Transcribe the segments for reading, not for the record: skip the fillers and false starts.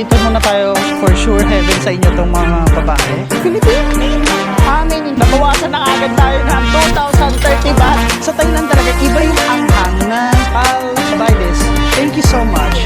dito muna tayo for sure heaven sa inyo tong mga babae. Philippines! Amin, nabawasan na agad tayo ng 2,030 baht. Sa Thailand talaga, iba yung anghang na I'll buy this. Thank you so much.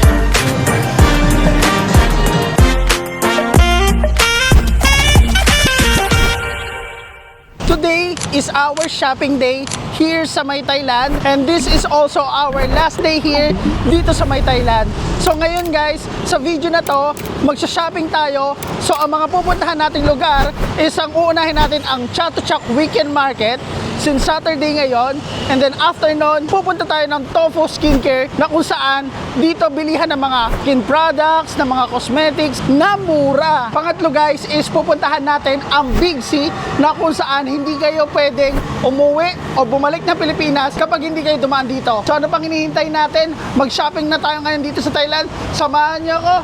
Today is our shopping day here sa May Thailand, and this is also our last day here dito sa May Thailand. So ngayon guys, sa video na to, magsha-shopping tayo. So ang mga pupuntahan nating lugar is ang uunahin natin ang Chatuchak Weekend Market since Saturday ngayon, and then after nun, pupunta tayo ng Tofu Skincare na kung saan dito bilihan ng mga skin products, ng mga cosmetics na mura. Pangatlo guys is pupuntahan natin ang Big C na kung saan hindi kayo pwedeng umuwi o bumalik na Pilipinas kapag hindi kayo dumaan dito. So ano pang hinihintay natin? Mag-shopping na tayo ngayon dito sa Thailand. Samahan niyo ako.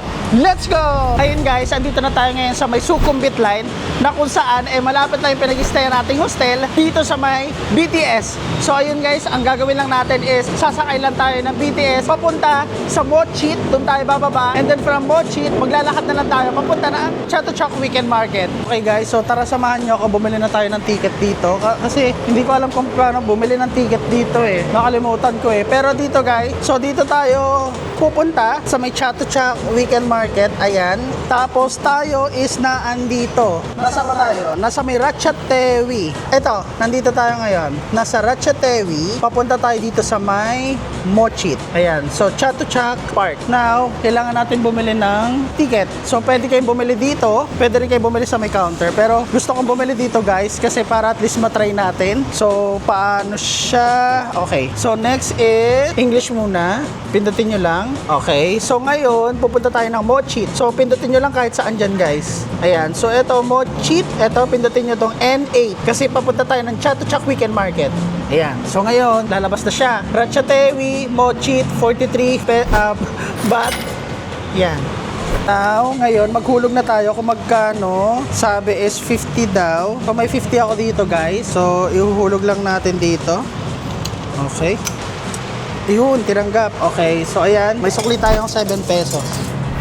Let's go! Ayun guys, andito na tayo ngayon sa may Sukhumvit line na kung saan malapit lang yung pinag-stay nating hostel dito sa may BTS. So ayun guys, ang gagawin lang natin is sasakay lang tayo ng BTS papunta sa Mochit, doon tayo bababa, and then from Mochit, maglalakad na lang tayo papunta na Chatuchak Weekend Market. Okay guys, so tara samahan nyo ako, bumili na tayo ng ticket dito kasi hindi ko alam kung paano bumili ng ticket dito nakalimutan ko pero dito guys, so dito tayo pupunta sa may Chatuchak Weekend Market, ayan. Tapos tayo is naandito. Nasa ba tayo? Nasa may Ratchatewi. Ito, nandito tayo ngayon. Nasa Ratchatewi, papunta tayo dito sa may Mochit. Ayan, so Chatuchak Park. Now, kailangan natin bumili ng ticket. So, pwede kayong bumili dito, pwede rin kayong bumili sa may counter. Pero gusto kong bumili dito guys, kasi para at least matry natin. So, paano siya? Okay, so next is English muna. Pindutin nyo lang. Okay, so ngayon, pupunta tayo ng Mochit. So, pindutin nyo lang kahit saan dyan guys. Ayan, so eto Mochit, eto pindutin nyo tong N8 kasi papunta tayo ng Chatuchak Weekend Market. Ayan, so ngayon, lalabas na siya. Ratchatewi, Mochit, 43 baht. Yan. Now, ngayon, maghulog na tayo kung magkano. Sabi is 50 daw. So, may 50 ako dito guys. So, ihuhulog lang natin dito. Okay. Yun, tiranggap. Okay, so ayan, may sukli tayong 7 pesos.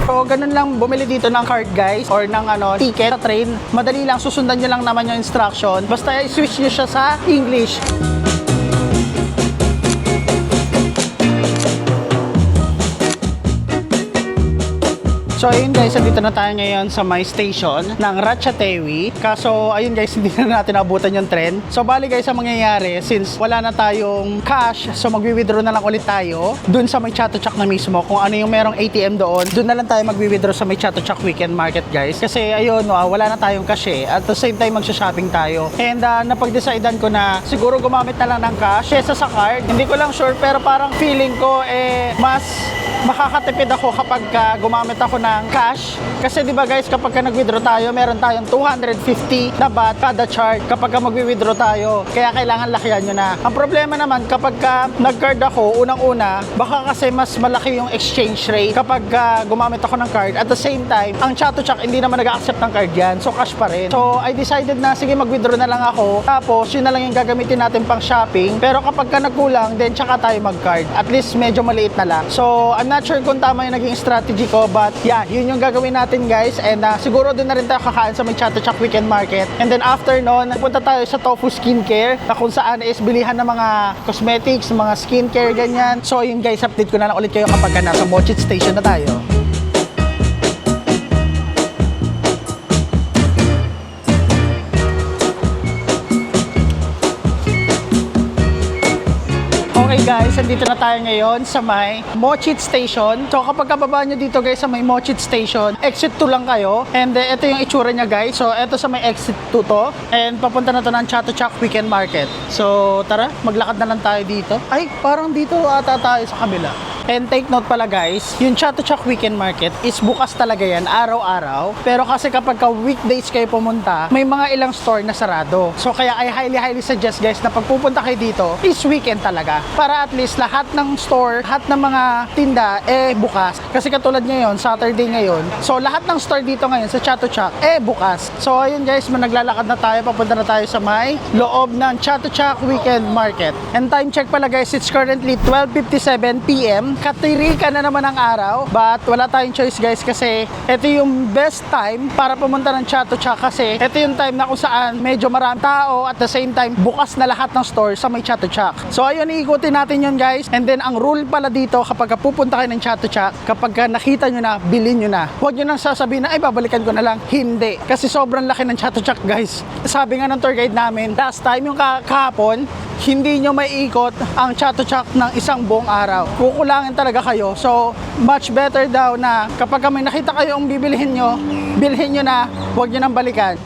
So, ganun lang bumili dito ng card guys or ng ticket sa train. Madali lang, susundan nyo lang naman yung instruction. Basta i-switch nyo siya sa English. So ayun guys, andito na tayo ngayon sa my station ng Ratchatewi. Kaso ayun guys, hindi na natin abutan yung tren. So bali guys, ang mangyayari, since wala na tayong cash, so magwi-withdraw na lang ulit tayo dun sa may Chatuchak na mismo. Kung ano yung merong ATM doon, dun na lang tayo magwi-withdraw sa may Chatuchak Weekend Market guys. Kasi ayun, wala na tayong cash At the same time, magsha-shopping tayo. And napag-decidean ko na siguro gumamit na lang ng cash kesa sa card. Hindi ko lang sure, pero parang feeling ko mas makakatipid ako kapag gumamit ako ng cash. Kasi di ba guys, kapag nag-withdraw tayo, meron tayong 250 na baht kada chart kapag mag-withdraw tayo. Kaya kailangan lakihan nyo na. Ang problema naman, kapag nag-card ako, unang-una, baka kasi mas malaki yung exchange rate kapag gumamit ako ng card. At the same time, ang Chatuchak hindi naman nag-accept ng card yan. So cash pa rin. So I decided na sige, mag-withdraw na lang ako. Tapos yun na lang yung gagamitin natin pang shopping. Pero kapag nagkulang, then tsaka tayo mag-card. At least medyo maliit na lang. So I'm not sure kung tama yung naging strategy ko, but yeah, yun yung gagawin natin guys. And siguro din na rin tayo kakain sa may Chatuchak Weekend Market. And then after nun, pupunta tayo sa Tofu Skincare na kung saan is bilihan ng mga cosmetics, mga skincare, ganyan. So yun guys, update ko na lang ulit kayo kapag nasa Mochit Station na tayo. Okay guys, andito na tayo ngayon sa may Mochit Station. So kapag kababa nyo dito guys sa may Mochit Station, exit 2 lang kayo. And ito yung itsura niya guys. So ito sa may exit 2 to. And papunta na to ng Chatuchak Weekend Market. So tara, maglakad na lang tayo dito. Ay, parang dito ata tayo sa kabila. And take note pala guys, yung Chatuchak Weekend Market is bukas talaga yan, araw-araw. Pero kasi kapag weekdays kayo pumunta, may mga ilang store na sarado. So kaya I highly suggest guys na pag pupunta kayo dito, is weekend talaga. Para at least lahat ng store, lahat ng mga tinda, bukas. Kasi katulad ngayon, Saturday ngayon. So lahat ng store dito ngayon sa Chatuchak, bukas. So ayun guys, naglalakad na tayo, papunta na tayo sa may loob ng Chatuchak Weekend Market. And time check pala guys, it's currently 12:57 PM. ngayon, katirika na naman ang araw. But wala tayong choice guys kasi ito yung best time para pumunta ng Chatuchak kasi ito yung time na kung saan medyo marami tao at the same time bukas na lahat ng store sa may Chatuchak. So ayun, iikutin natin yun guys. And then ang rule pala dito kapag pupunta kayo ng Chatuchak, kapag nakita nyo na, bilhin nyo na. Huwag nyo nang sasabihin na ay babalikan ko na lang. Hindi. Kasi sobrang laki ng Chatuchak guys. Sabi nga ng tour guide namin, last time yung kahapon, hindi nyo maiikot ang Chatuchak ng isang buong araw. Kukulangin talaga kayo. So, much better daw na kapag may nakita kayo ang bibilihin nyo, bilhin nyo na, huwag nyo nang balikan.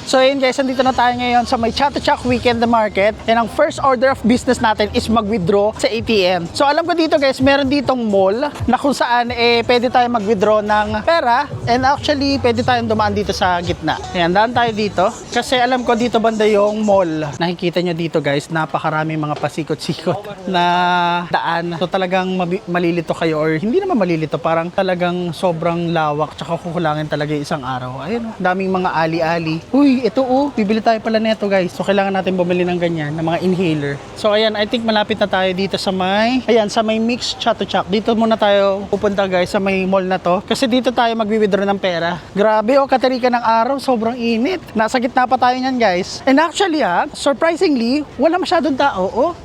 So yun guys, nandito na tayo ngayon sa may Chatuchak Weekend Market. And ang first order of business natin is mag-withdraw sa ATM. So alam ko dito guys, meron ditong mall na kung saan pwede tayo mag-withdraw ng pera. And actually, pwede tayong dumaan dito sa gitna. Ayan, daan tayo dito. Kasi alam ko dito banda yung mall. Nakikita nyo dito guys, napakaraming mga pasikot-sikot na daan. So talagang malilito kayo or hindi naman malilito. Parang talagang sobrang lawak tsaka kukulangin talaga yung isang araw. Ayun, daming mga ali-ali. Uy, ito bibili tayo pala neto guys. So kailangan natin bumili ng ganyan, ng mga inhaler. So ayan, I think malapit na tayo dito sa may, sa may Mix Chatuchak. Dito muna tayo pupunta guys sa may mall na to. Kasi dito tayo mag-withdraw ng pera. Grabe katarika ng araw, sobrang init. Nasa gitna pa tayo niyan guys. And actually surprisingly, wala masyadong tao.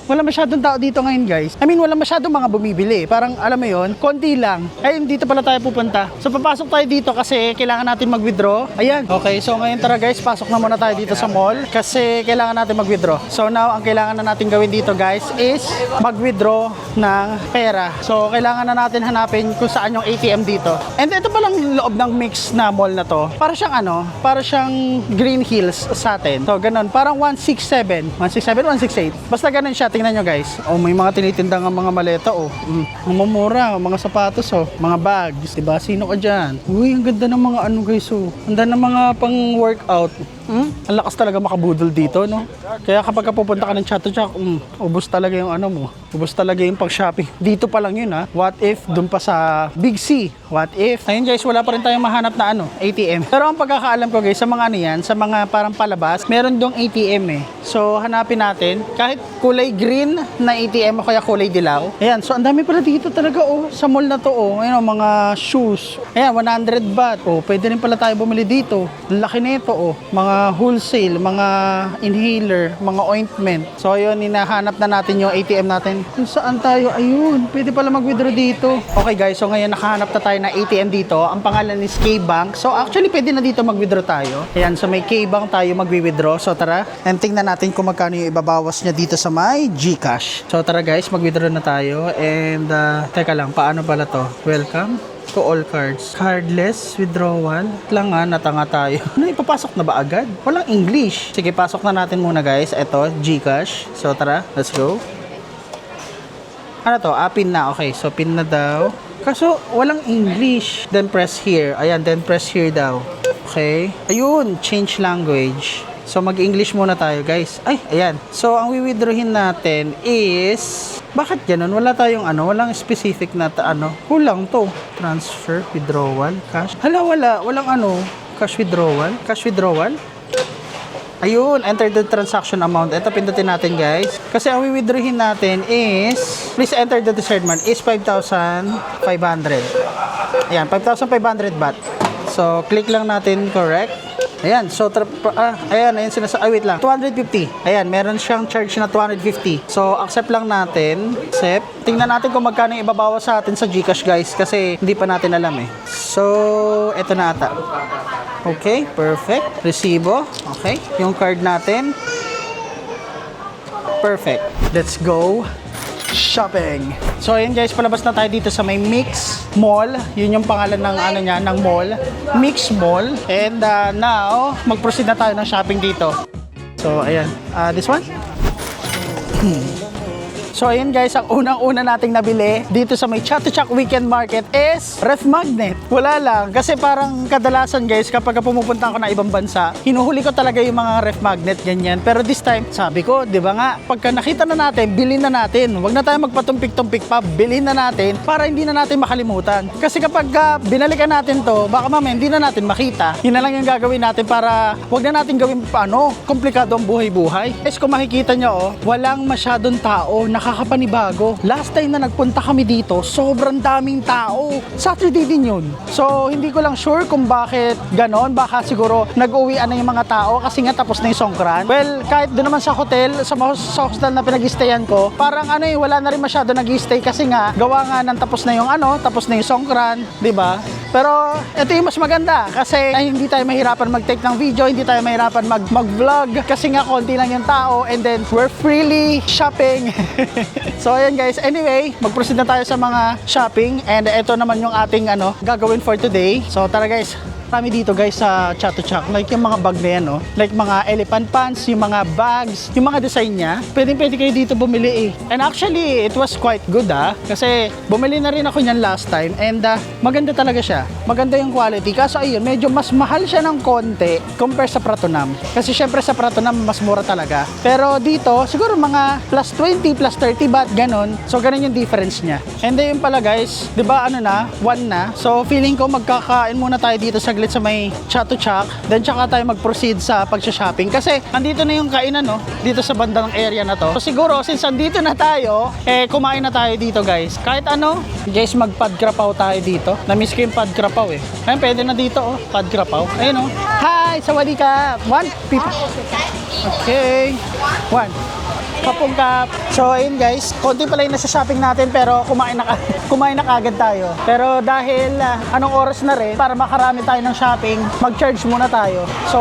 Wala masyadong tao dito ngayon guys. I mean, wala masyadong mga bumibili. Parang alam mo yon, konti lang. Ayun, dito pala tayo pupunta. So papasok tayo dito kasi kailangan natin mag-withdraw. Ayan. Okay, so ngayon tara guys, pasok na muna tayo dito sa mall kasi kailangan natin mag-withdraw. So now, ang kailangan na natin gawin dito guys is mag-withdraw ng pera. So kailangan na natin hanapin kung saan yung ATM dito. And ito palang loob ng Mix na mall na to. Para siyang para siyang Green Hills sa atin. So ganun, parang 167, 168. Basta ganun siya. Tingnan nyo guys. May mga tinitindang mga maleta Ang mamura, mga sapatos mga bags, diba? Sino ka dyan? Uy, ang ganda ng mga guys Ang ganda ng mga pang workout. Ang lakas talaga makabudol dito, no? Kaya kapag pupunta ka ng Chatuchak, ubos talaga yung mo. Ubos talaga yung pag-shopping. Dito pa lang yun, What if dun pa sa Big C? What if? Ayun guys, wala pa rin tayong mahanap na ATM. Pero ang pagkakaalam ko guys, sa mga yan, sa mga parang palabas, meron dong ATM So, hanapin natin. Kahit kulay green na ATM o kaya kulay dilaw. Ayan, so ang dami pala dito talaga sa mall na to Ayan, mga shoes. Ayan, 100 baht. Pwede rin pala tayo bumili dito. Ang laki nito Mga wholesale, mga inhaler, mga ointment. So ayun, hinahanap na natin yung ATM natin. Kung saan tayo? Ayun, pwede pala mag-withdraw dito. Okay guys, so ngayon nakahanap na tayo ng ATM dito. Ang pangalan is K-Bank. So actually, pwede na dito mag-withdraw tayo. Ayan, so may K-Bank tayo mag-withdraw. So tara, and tingnan natin kung magkano yung ibabawas niya dito sa may GCash. So tara guys, mag-withdraw na tayo. And teka lang, paano pala to? Welcome to all cards. Cardless withdrawal. Lang natanga tayo. Ipapasok na ba agad? Walang English. Sige, pasok na natin muna guys. Ito, GCash. So tara, let's go. Ano to? Pin na. Okay, so pin na daw. Kaso, walang English. Then press here. Ayan, then press here daw. Okay. Ayun, change language. So mag-English muna tayo guys. Ay, ayan. So ang wiwithdrawin natin is, bakit ganun? Wala tayong walang specific na kulang to. Transfer, withdrawal, cash. Walang cash withdrawal. Cash withdrawal. Ayun, enter the transaction amount. Ito pindutin natin guys. Kasi ang wiwithdrawin natin is, please enter the desired amount is 5,500. Ayan, 5,500 baht. So click lang natin correct. Ayan, so ayan wait lang. 250. Ayan, meron siyang charge na 250. So accept lang natin. Accept. Tingnan natin kung magkano yung ibabawas sa atin sa GCash guys kasi hindi pa natin alam So, eto na ata. Okay, perfect. Resibo. Okay, yung card natin. Perfect. Let's go shopping. So ayun guys, palabas na tayo dito sa may Mix Mall. Yun yung pangalan ng ng mall. Mix Mall. And now, mag-proceed na tayo ng shopping dito. So ayan, this one. So ayun guys, ang unang-una nating nabili dito sa may Chatuchak Weekend Market is ref magnet. Wala lang, kasi parang kadalasan guys, kapag pumupunta ako na ibang bansa, hinuhuli ko talaga yung mga ref magnet, ganyan. Pero this time, sabi ko, di ba nga, pagka nakita na natin, bilhin na natin. Huwag na tayo magpatumpik-tumpik pa, bilhin na natin para hindi na natin makalimutan. Kasi kapag binalikan natin to, baka mamaya hindi na natin makita. Yun na lang yung gagawin natin para huwag na natin gawin komplikado ang buhay-buhay. Guys, kung makikita nyo, walang masyadong tao, nakakapanibago. Last time na nagpunta kami dito, sobrang daming tao. Saturday din yun. So, hindi ko lang sure kung bakit ganon. Baka siguro nag-uwian na yung mga tao kasi nga tapos na yung Songkran. Well, kahit doon naman sa hotel, sa hostel na pinag-stayan ko, parang wala na rin masyado nag-stay kasi nga, gawa nga ng tapos na yung tapos na yung Songkran, di ba? Pero ito yung mas maganda kasi hindi tayo mahirapan mag-take ng video, hindi tayo mahirapan mag-vlog kasi nga konti lang yung tao and then we're freely shopping. So ayan guys, anyway, mag-proceed na tayo sa mga shopping and ito naman yung ating gagawin for today. So tara guys, kami dito guys sa Chatuchak, like yung mga bag na yan, like mga elephant pants, yung mga bags, yung mga design niya, pwede kayo dito bumili eh. And actually, it was quite good kasi bumili na rin ako niyan last time and maganda talaga siya. Maganda yung quality, kaso ayun, medyo mas mahal siya ng konti compare sa Pratunam. Kasi syempre sa Pratunam, mas mura talaga. Pero dito, siguro mga plus 20, plus 30 baht, ganon. So ganon yung difference niya. And then yun pala guys, di ba 1 na. So feeling ko magkakain muna tayo dito sa sa may Chatuchak, then tsaka tayo mag-proceed sa pag-shopping kasi andito na yung kainan dito sa bandang area na to. So siguro since andito na tayo, kumain na tayo dito guys. Kahit guys, mag-padkrapaw tayo dito. Na-miss ko yung padkrapaw Ayun, pwede na dito padkrapaw. Ayun Hi, sawadika. 1 Okay. 1 Kapungkap. So ayun guys, konti pala yung nasa shopping natin pero kumain na kagad tayo. Pero dahil anong oras na rin para makarami tayo ng shopping, mag-charge muna tayo. So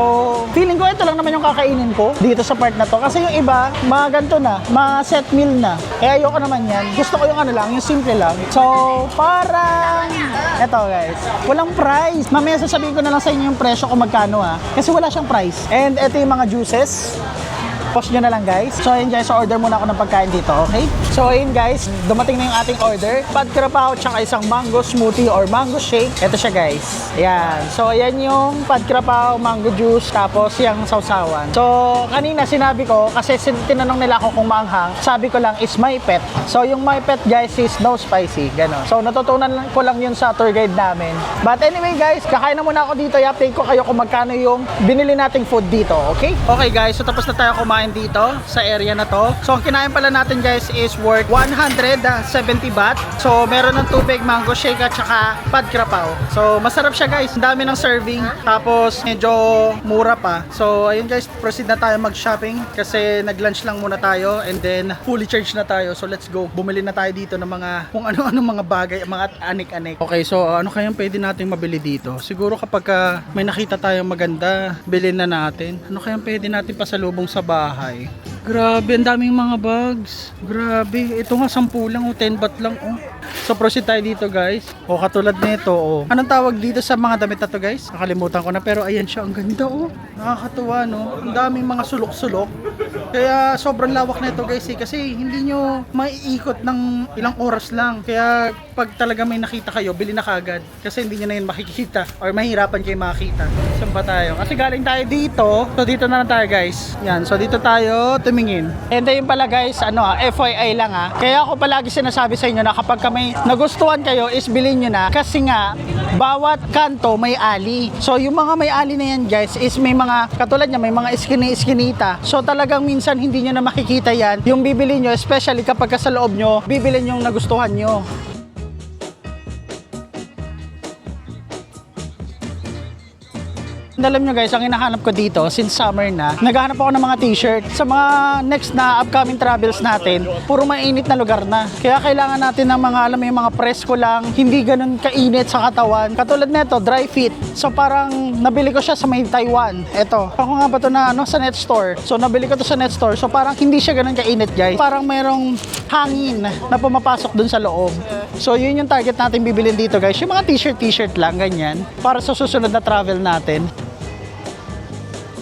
feeling ko ito lang naman yung kakainin ko dito sa part na to kasi yung iba, mga ganito na, mga set meal na. Eh ayoko naman yan. Gusto ko yung yung simple lang. So parang eto guys, walang price. Mamaya sasabihin ko na lang sa inyo yung presyo kung magkano kasi wala siyang price. And eto yung mga juices. Post nyo na lang guys. So ayun guys, so order muna ako ng pagkain dito, okay? So ayun guys, dumating na yung ating order. Padkrapaw tsaka isang mango smoothie or mango shake. Ito siya guys. Ayan. So ayan yung padkrapaw, mango juice, tapos yung sausawan. So kanina sinabi ko, kasi tinanong nila ako kung maanghang, sabi ko lang is my pet. So yung my pet guys is no spicy. Ganon. So natutunan ko lang yun sa tour guide namin. But anyway guys, kakain na muna ako dito. I-update ko kayo kung magkano yung binili nating food dito, okay? Okay guys, so tapos na tayo kumain dito sa area na to. So ang kinain pala natin guys is worth 170 baht. So meron ng tubig, mango shake at saka padkrapaw. So masarap siya guys. Ang dami ng serving. Tapos medyo mura pa. So ayun guys, proceed na tayo mag-shopping kasi nag-lunch lang muna tayo and then fully charged na tayo. So let's go. Bumili na tayo dito ng mga kung ano-ano mga bagay, mga anik-anik. Okay, so ano kayang pwede nating mabili dito? Siguro kapag may nakita tayong maganda, bilhin na natin. Ano kayang pwede natin pasalubong sa bahay? Grabe, ang daming mga bags. Grabe, ito nga 10 lang 10 baht lang So proceed tayo dito guys. Katulad nito Anong tawag dito sa mga damit na to guys? Nakalimutan ko na pero ayan siya, ang ganda Nakakatuwa Ang daming mga sulok-sulok. Kaya sobrang lawak na ito guys kasi hindi nyo maiikot ng ilang oras lang. Kaya pag talaga may nakita kayo, bili na kagad. Kasi hindi nyo na yun makikita or mahirapan kayo makita. Saan ba tayo? Kasi galing tayo dito. So dito na lang tayo guys. Yan, so dito tayo tumingin. And then pala guys, FYI lang Kaya ako palagi sinasabi sa inyo na kapag may nagustuhan kayo is bilhin nyo na. Kasi nga, bawat kanto may ali. So yung mga may ali na yan guys is may mga, katulad niya, may mga iskinita. So talagang minsan hindi nyo na makikita yan. Yung bibili nyo, especially kapag sa loob nyo, bibili yung nagustuhan nyo. Alam nyo guys, ang hinahanap ko dito since summer na, naghahanap ako ng mga t-shirt. Sa mga next na upcoming travels natin, puro mainit na lugar na. Kaya kailangan natin ng mga, alam mo yung mga presko lang, hindi ganun kainit sa katawan. Katulad nito, dry fit. So parang nabili ko siya sa may Taiwan. Ito, ako nga ba ito na sa net store. So nabili ko to sa net store. So parang hindi siya ganun kainit guys. Parang mayroong hangin na pumapasok dun sa loob. So yun yung target natin bibilin dito guys. Yung mga t-shirt lang, ganyan. Para sa susunod na travel natin.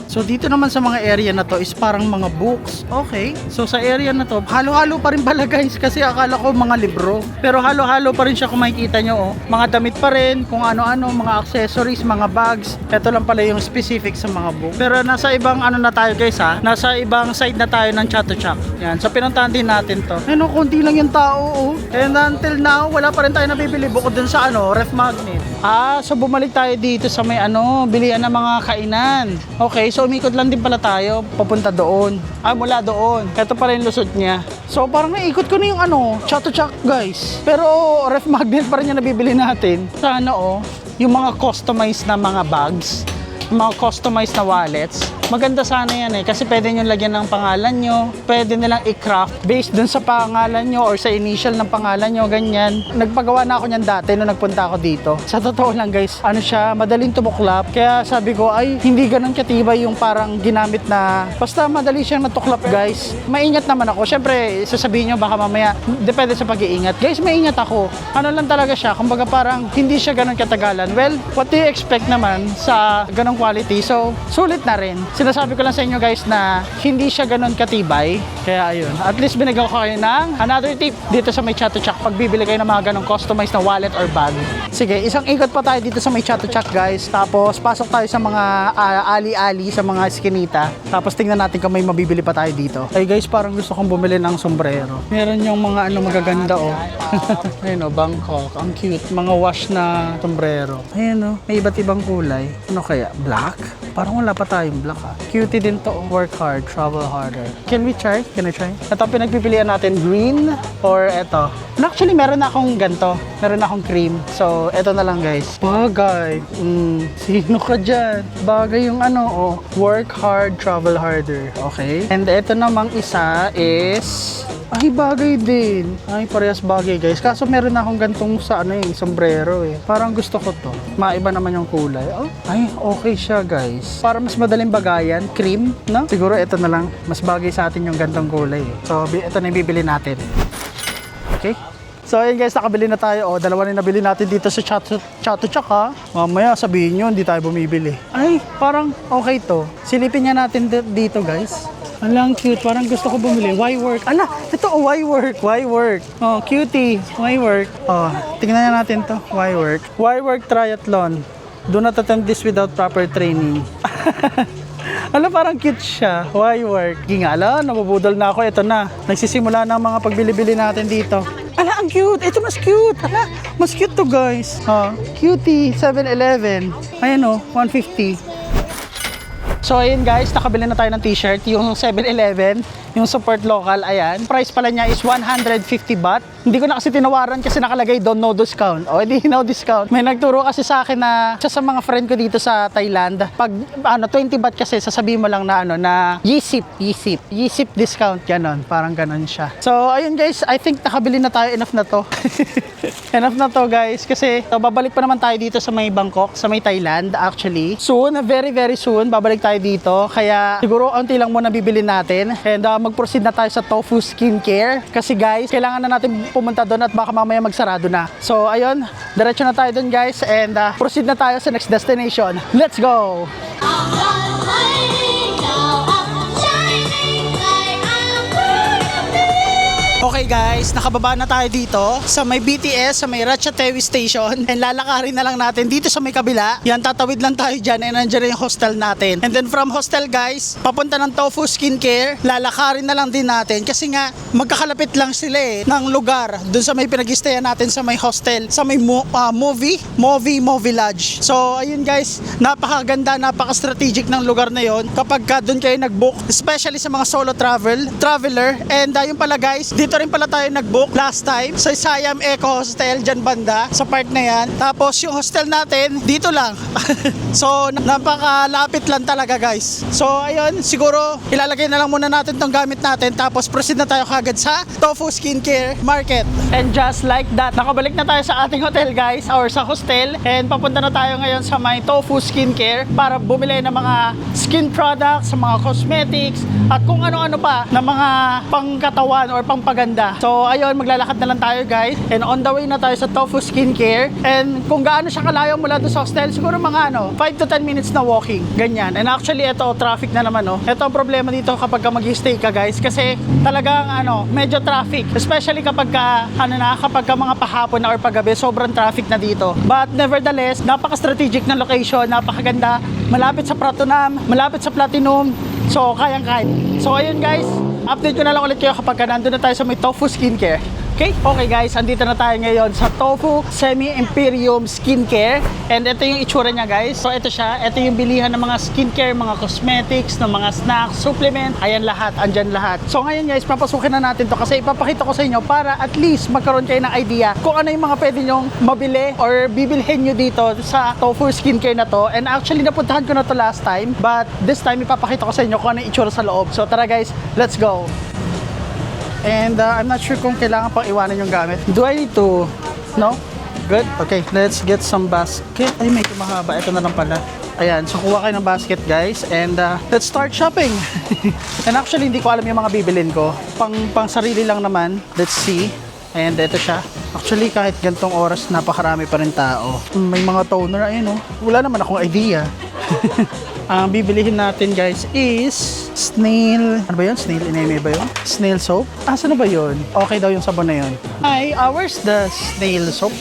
So So dito naman sa mga area na to is parang mga books. Okay. So sa area na to, halo-halo pa rin pala guys kasi akala ko mga libro. Pero halo-halo pa rin siya kung makikita nyo. Oh. Mga damit pa rin, kung ano-ano, mga accessories, mga bags. Ito lang pala yung specific sa mga book. Pero nasa ibang ano na tayo guys ha. Nasa ibang side na tayo ng Chatuchak. Yan. So pinuntahan din natin to. Ano, konti lang yung tao. Oh. And until now, wala pa rin tayo nabibili bukod dun sa ano, ref magnet. So bumalik tayo dito sa may ano, bilihan ng mga kainan. Okay, so umikot lang din pala tayo papunta doon. Mula doon. Ito pala yung lusot niya. So parang naikot ko na yung ano, Chatuchak guys. Pero ref magnet pa rin yung nabibili natin. Sana yung mga customized na mga bags, mga customized na wallets. Maganda sana yan kasi pwede nyo lagyan ng pangalan nyo, pwede nilang i-craft based dun sa pangalan nyo or sa initial ng pangalan nyo, ganyan. Nagpagawa na ako nyan dati nung nagpunta ako dito. Sa totoo lang guys, ano siya, madaling tumuklap. Kaya sabi ko, ay hindi ganun katibay yung parang ginamit na, basta madali siyang natuklap guys. Maingat naman ako. Siyempre, sasabihin nyo baka mamaya, depende sa pag-iingat. Guys, maingat ako. Ano lang talaga siya, kumbaga parang hindi siya ganun katagalan. Well, what do you expect naman sa ganung quality? So, sulit na rin. Sinasabi ko lang sa inyo guys na hindi siya ganun katibay. Kaya ayun, at least binigyan ko kayo ng another tip dito sa may Chatuchak pag bibili kayo ng mga ganung customized na wallet or bag. Sige, isang ikot pa tayo dito sa may Chatuchak guys. Tapos pasok tayo sa mga ali-ali, sa mga eskinita. Tapos tingnan natin kung may mabibili pa tayo dito. Ay guys, parang gusto kong bumili ng sombrero. Meron yung mga ano magaganda Ayun Bangkok, ang cute. Mga wash na sombrero. Ayun may iba't ibang kulay. Ano kaya? Black? Parang wala pa tayong black ha. Cutie din to. Work hard, travel harder. Can we try? Can I try? Ito ang pinagpipilian natin, green or ito. Actually, meron na akong ganito. Meron na akong cream. So, ito na lang guys. Bagay. Sino ka dyan? Bagay yung ano, work hard, travel harder. Okay. And ito namang isa is... Ay, bagay din. Ay, parehas bagay guys. Kaso meron na akong gantong sa sombrero Parang gusto ko to. Maiba naman yung kulay. Ay, okay siya guys. Para mas madaling bagayan, cream, no? Siguro ito na lang. Mas bagay sa atin yung gantong kulay So, ito na yung bibili natin. Okay? So, ayun guys, nakabili na tayo. Dalawa na nabili natin dito sa Chatuchak ha. Mamaya sabihin nyo, hindi tayo bumibili. Ay, parang okay to. Silipin nga natin dito guys. Alang cute, parang gusto ko bumili. Why work? Ito why work? Why work? Cutie. Why work? Tingnan na natin to. Why work? Why work triathlon? Do not attempt this without proper training. Parang cute siya. Why work? Nabubudol na ako. Ito na. Nagsisimula na ang mga pagbili-bili natin dito. Ang cute. Ito mas cute. Mas cute to guys. Cutie 7-Eleven. Ayan 150. So ayun guys, nakabili na tayo ng t-shirt, yung 7-Eleven, yung support local, ayan. Price pala niya is 150 baht. Hindi ko na kasi tinawaran kasi nakalagay doon no discount. Edi no discount. May nagturo kasi sa akin na siya sa mga friend ko dito sa Thailand. Pag 20 baht kasi sasabihin mo lang na na Yisip discount ganon, parang ganon siya. So ayun guys, I think nakabili na tayo, enough na to. Enough na to guys kasi babalik pa naman tayo dito sa may Bangkok, sa may Thailand actually. Soon, very very soon babalik tayo dito. Kaya siguro unti lang muna bibili natin and mag-proceed na tayo sa Tofu Skincare kasi guys, kailangan na natin pumunta doon at baka mamaya magsarado na. So ayun, diretso na tayo doon guys and proceed na tayo sa next destination. Let's go! Okay guys, nakababa na tayo dito sa may BTS, sa may Ratchathewi Station and lalakarin na lang natin dito sa may kabila. Yan, tatawid lang tayo dyan and nandiyan yung hostel natin. And then from hostel guys, papunta ng Tofu Skincare, lalakarin na lang din natin kasi nga magkakalapit lang sila ng lugar dun sa may pinag-istayan natin sa may hostel, sa may movie Lodge. So ayun guys, napakaganda, napaka-strategic ng lugar na yon kapag dun kayo nag-book, especially sa mga solo traveler. And yun pala guys, dito rin pala tayo nag-book last time sa Siam Eco Hostel dyan banda sa part na yan. Tapos yung hostel natin dito lang. So napakalapit lang talaga guys. So ayun, siguro ilalagay na lang muna natin tong gamit natin tapos proceed na tayo kagad sa Tofu Skincare Market. And just like that, nakabalik na tayo sa ating hotel guys or sa hostel and papunta na tayo ngayon sa may Tofu Skincare para bumili ng mga skin products, mga cosmetics at kung ano-ano pa na mga pangkatawan or pangpaganda ganda. So ayun, maglalakad na lang tayo guys. And on the way na tayo sa Tofu Skincare. And kung gaano siya kalayo mula doon sa hostel, siguro mga 5 to 10 minutes na walking. Ganyan. And actually ito, traffic na naman Ito ang problema dito kapag mag-stay ka guys. Kasi talagang medyo traffic. Especially kapag kapag mga pahapon na or paggabi, sobrang traffic na dito. But nevertheless, napaka-strategic na location, napakaganda. Malapit sa Pratunam, malapit sa Platinum. So kayang-kaya. So ayun guys, update ko na lang ulit kayo kapag nandun na tayo sa may Tofu Skincare. Okay guys, andito na tayo ngayon sa Tofu Semi-Imperium Skincare. And ito yung itsura niya guys. So ito siya, ito yung bilihan ng mga skincare, mga cosmetics, ng mga snacks, supplement. Ayan lahat, andyan lahat. So ngayon guys, papasukin na natin to kasi ipapakita ko sa inyo para at least magkaroon kayo ng idea kung ano yung mga pwede nyong mabili or bibilhin nyo dito sa Tofu Skincare na to. And actually napuntahan ko na to last time, but this time ipapakita ko sa inyo kung ano yung itsura sa loob. So tara guys, let's go! And I'm not sure kung kailangan pang iwanan yung gamit. Do I need to? No? Good? Okay, let's get some basket. Ay, may mahaba. Ito na lang pala. Ayan, so kuha kayo ng basket guys. And let's start shopping. And actually, hindi ko alam yung mga bibilin ko. Pang sarili lang naman. Let's see. And ito siya. Actually, kahit gantong oras, napakarami pa rin tao. May mga toner. Ayun Wala naman akong idea. Ang bibilihin natin guys is snail, ano ba yun? Snail ineme ba yun? Snail soap? Saan na ba yun? Okay daw yung sabon na yun. Hi, where's the snail soap?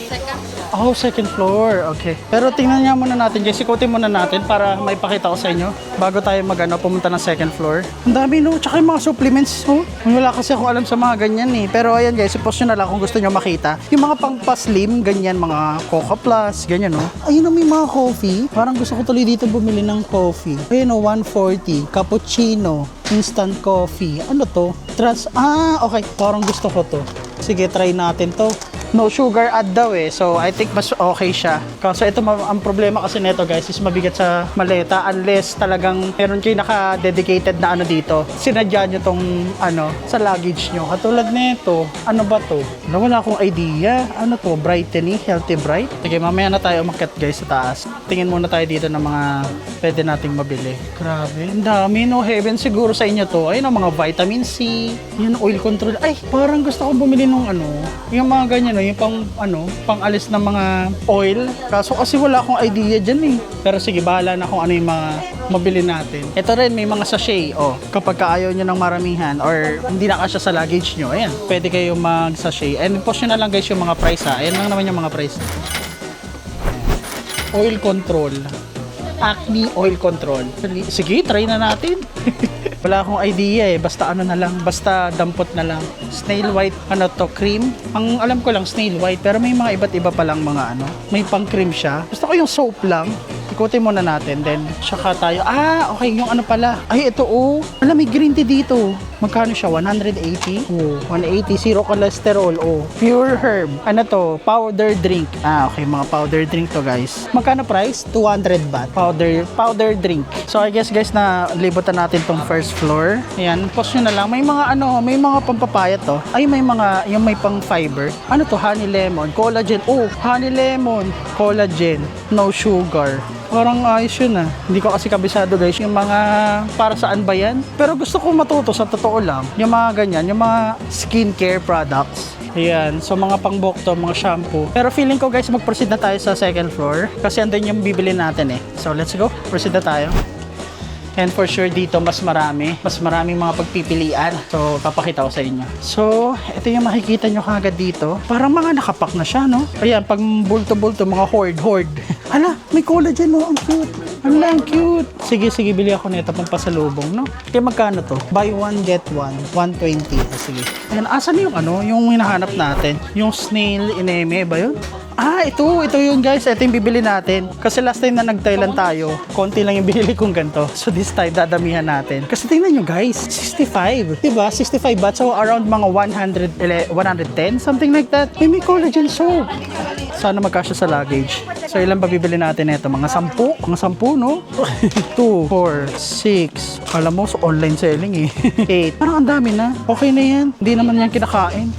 Oh, second floor. Okay. Pero tingnan nga muna natin guys, ikutin muna natin para maipakita ko sa inyo bago tayo pumunta ng second floor. Ang dami tsaka yung mga supplements Wala kasi ako alam sa mga ganyan Pero ayan guys, i-post nyo na lang kung gusto nyo makita. Yung mga pang-paslim, ganyan, mga Coca Plus, ganyan Ayun may mga coffee. Parang gusto ko tuloy dito bumili ng coffee. Ayun 140, cappuccino, instant coffee. Ano to? Okay. Parang gusto ko to. Sige, try natin to. No sugar add daw so I think mas okay siya. Kasi ito ang problema kasi nito guys is mabigat sa maleta unless talagang meron kayo naka-dedicated na dito. Sinadya nyo tong sa luggage nyo. Katulad nito, ano ba to? Wala akong idea. Ano to? Brightening, Healthy Bright. Sige, mamaya na tayo umakyat guys sa taas. Tingin muna tayo dito ng mga pwede nating mabili. Grabe, ang dami heaven siguro sa inyo to. Ayun mga vitamin C, yun oil control. Ay, parang gusto kong bumili ng yung mga ganyan yung pang alis ng mga oil. Kaso kasi wala akong idea dyan Pero sige, bahala na kung ano yung mga mabili natin. Ito rin, may mga sachet. Kapag ayaw nyo ng maramihan or hindi na kasya sa luggage nyo, ayan, pwede kayo mag-sachet. And post nyo na lang guys yung mga price Ayan lang naman yung mga price. Oil control. Acne oil control. Sige, try na natin. Wala akong idea basta na lang, basta dampot na lang. Snail white, cream. Ang alam ko lang snail white, pero may mga iba't iba pa lang mga may pang cream siya. Gusto ko yung soap lang. Ikutin muna natin, then saka tayo. Okay, yung pala. Ay, ito may green tea dito. Magkano siya? 180? 180, zero cholesterol. Pure herb. Ano to? Powder drink. Okay, mga powder drink to guys. Magkano price? 200 baht. Powder drink. So I guess guys na libutan natin tong first floor. Ayan, post nyo na lang. May mga may mga pampapaya to. Ay, may mga, yung may pang fiber. Ano to? Honey lemon, collagen. Honey lemon, collagen, no sugar. Parang ayos yun Hindi ko kasi kabisado guys yung mga para saan ba yan. Pero gusto ko matuto sa totoo lang. Yung mga ganyan, yung mga skincare products. Ayan, so mga pang-buhok to, mga shampoo. Pero feeling ko guys, mag-proceed na tayo sa second floor. Kasi andun yung bibili natin So let's go, proceed na tayo. And for sure dito mas maraming mga pagpipilian. So papakita ko sa inyo. So ito yung makikita nyo kagad dito. Parang mga nakapak na siya Ayan, pag bulto-bulto, mga hoard. Hala, may collagen ang cute. Ang cute. Sige, bili ako nito pang pasalubong Kaya magkano to? Buy one, get one. 120. Sige. Ayan, asan yung yung hinahanap natin? Yung snail ineme ba yun? Ito yun guys. Ito yung bibili natin. Kasi last time na nag-Thailand tayo, konti lang yung binili kong ganito. So this time, dadamihan natin. Kasi tingnan nyo guys, 65. Diba? 65 baht. So around mga 110, something like that. May collagen soap. Sana magkasya sa luggage. So ilan ba bibili natin ito? Mga 10? Mga 10 2, 4, 6. Alam mo, so online selling 8. Parang ang dami na. Okay na yan. Hindi naman yan kinakain.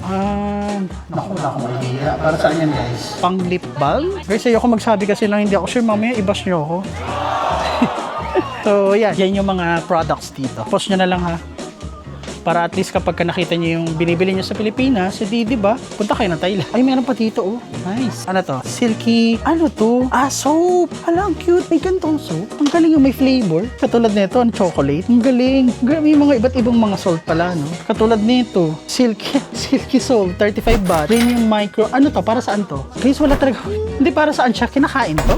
Naku, wala akong idea. Para saan yan guys? Pang lip balm? Guys, ayoko magsabi kasi lang hindi ako sure. Mamaya i-bash nyo ako. So yan yung mga products dito. Post nyo na lang Para at least kapag nakita niyo yung binibili niyo sa Pilipinas, di ba? Punta kayo ng Thailand. Ay, meron pa dito, oh. Nice. Ano to? Silky. Ano to? Soap. Hala, ang cute. May gantong soap. Ang galing yung may flavor. Katulad nito, ang chocolate. Ang galing. May mga iba't ibang mga salt pala, no? Katulad nito, silky soap, 35 baht. Premium micro. Ano to? Para saan to? Guys, wala talaga. Hindi, para saan siya? Kinakain to?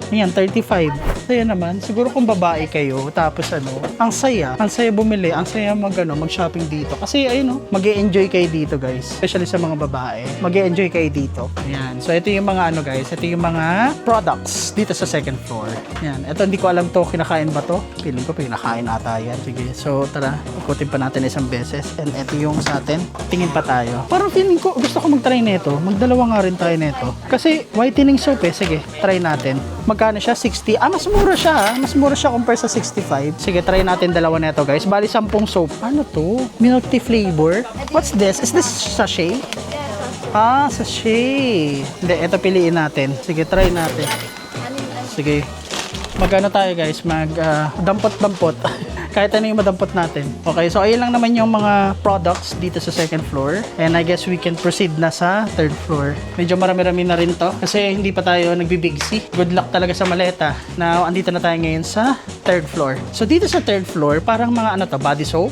Ayan, 35. Saya naman. Siguro kung babae kayo, tapos ang saya bumili, ang saya mag-shopping dito. Kasi ayun, mag-e-enjoy kayo dito, guys. Especially sa mga babae. Mag-e-enjoy kayo dito. Ayan. So ito yung mga guys, ito yung mga products dito sa second floor. Ayan. Ito hindi ko alam to, kinakain ba to? Feeling ko kinakain ata yan. Sige. So tara, ikutin pa natin isang beses. And ito yung sa atin. Tingin pa tayo. Parang feeling ko, gusto ko mag-try nito. Magdalawa nga rin tayo nito. Kasi whitening soap Sige, try natin. Magkano siya? 60. Mas mura siya. Mas mura siya compare sa 65. Sige, try natin dalawa nito, guys. Bali, 10 soap. Ano to? Milk tea flavor. What's this? Is this sachet? Sachet. Hindi, ito piliin natin. Sige, try natin. Sige. Magano tayo, guys? Dampot-dampot. Kahit ano yung madampot natin. Okay, so ayun lang naman yung mga products dito sa second floor. And I guess we can proceed na sa third floor. Medyo marami-rami na rin to. Kasi hindi pa tayo nagbibigsi. Good luck talaga sa maleta. Now, andito na tayo ngayon sa third floor. So dito sa third floor, parang mga body soap,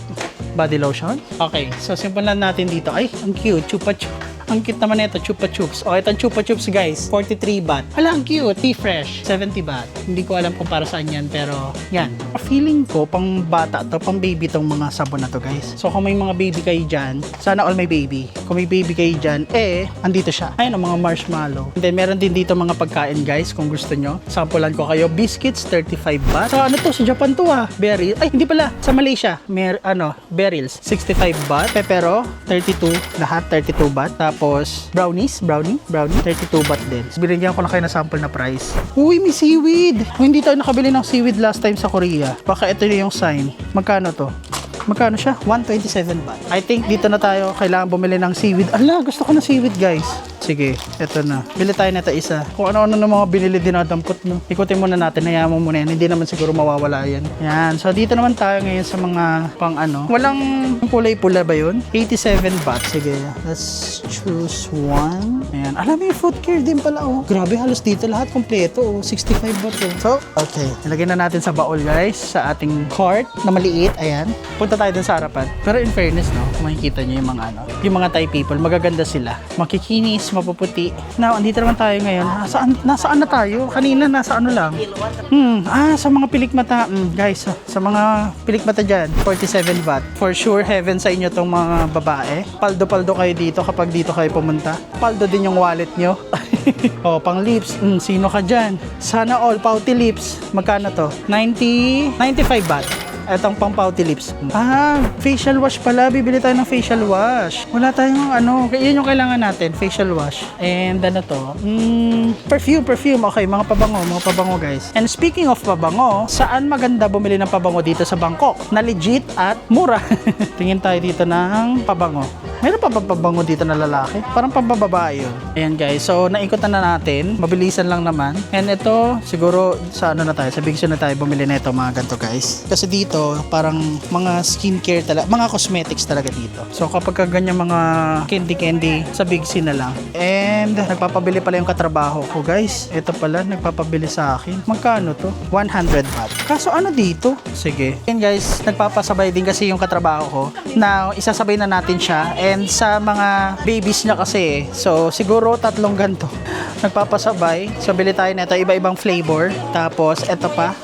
body lotion. Okay, so simulan natin dito. Ay, ang cute. Chupa Chups. Ang cute naman ito, Chupa Chups. Itong Chupa Chups, guys, 43 baht. Hala, ang cute. Tea Fresh, 70 baht. Hindi ko alam kung para saan yan, pero yan. Feeling ko, pang bata to, pang baby tong mga sabon na to, guys. So, kung may mga baby kayo dyan, sana all may baby. Kung may baby kayo dyan, andito siya. Ayun, mga marshmallow. And then, meron din dito mga pagkain, guys, kung gusto nyo. Sampulan ko kayo. Biscuits, 35 baht. So, ano to? Sa Japan to, Berry. Ay, hindi pala. Sa Malaysia, berries, 65 baht. Pepero, 32. Lahat, 32 baht. Tapos, brownie, 32 baht din. Binigyan ko na kayo na sample na price. Uy, may seaweed! Hindi tayo nakabili ng seaweed last time sa Korea. Baka ito na yung sign. Magkano to? Magkano siya? 127 baht. I think dito na tayo kailangan bumili ng seaweed. Ala, gusto ko ng seaweed, guys. Sige, eto na. Bili tayo nito isa. Kung ano-ano ng mga binili dinadampot, no? Ikutin muna natin, hayaan mo muna yan. Hindi naman siguro mawawala yan. Yan. So, dito naman tayo ngayon sa mga Walang kulay-pula ba yun? 87 baht. Sige, let's choose one. Ayan. Alam mo yung food care din pala, Grabe, halos dito lahat kompleto, 65 baht, So, okay. Nilagay na natin sa baul, guys. Sa ating cart na maliit. Ayan. Punta tayo dun sa harapan. Pero in fairness, kung makikita nyo yung mga yung mga Thai people, magaganda sila. Makikinis, mapuputi. Now, andito naman tayo ngayon. Nasaan na tayo? Kanina, nasa lang. Sa mga pilikmata. Guys, sa mga pilikmata dyan, 47 baht. For sure, heaven sa inyo tong mga babae. Paldo-paldo kayo dito kapag dito kayo pumunta. Paldo din yung wallet nyo. Pang lips. Sino ka dyan? Sana all, pouty lips. Magkano to? 95 baht. Etong pang pouty lips. Facial wash pala. Bibili tayo ng facial wash. Wala tayong Yan yung kailangan natin. Facial wash. And perfume. Okay, mga pabango, guys. And speaking of pabango, saan maganda bumili ng pabango dito sa Bangkok? Na legit at mura. Tingin tayo dito ng pabango. Meron pa ba pabango dito na lalaki? Parang pambababae yun. Ayan, guys. So, naikutan na natin. Mabilisan lang naman. And ito, siguro, sa sa Big C na tayo bumili na ito, mga ganito, guys. Kasi dito, parang mga skincare talaga, mga cosmetics talaga dito. So, kapag ganyan mga candy, sa Big C na lang. And, nagpapabili pala yung katrabaho ko, guys. Ito pala, nagpapabili sa akin. Magkano to? 100 baht. Kaso ano dito? Sige. And guys, nagpapasabay din kasi yung katrabaho ko. Now, isasabay na natin siya. And sa mga babies niya kasi, so siguro 3 ganito. Nagpapasabay. So, bili tayo nito, iba-ibang flavor. Tapos, eto pa.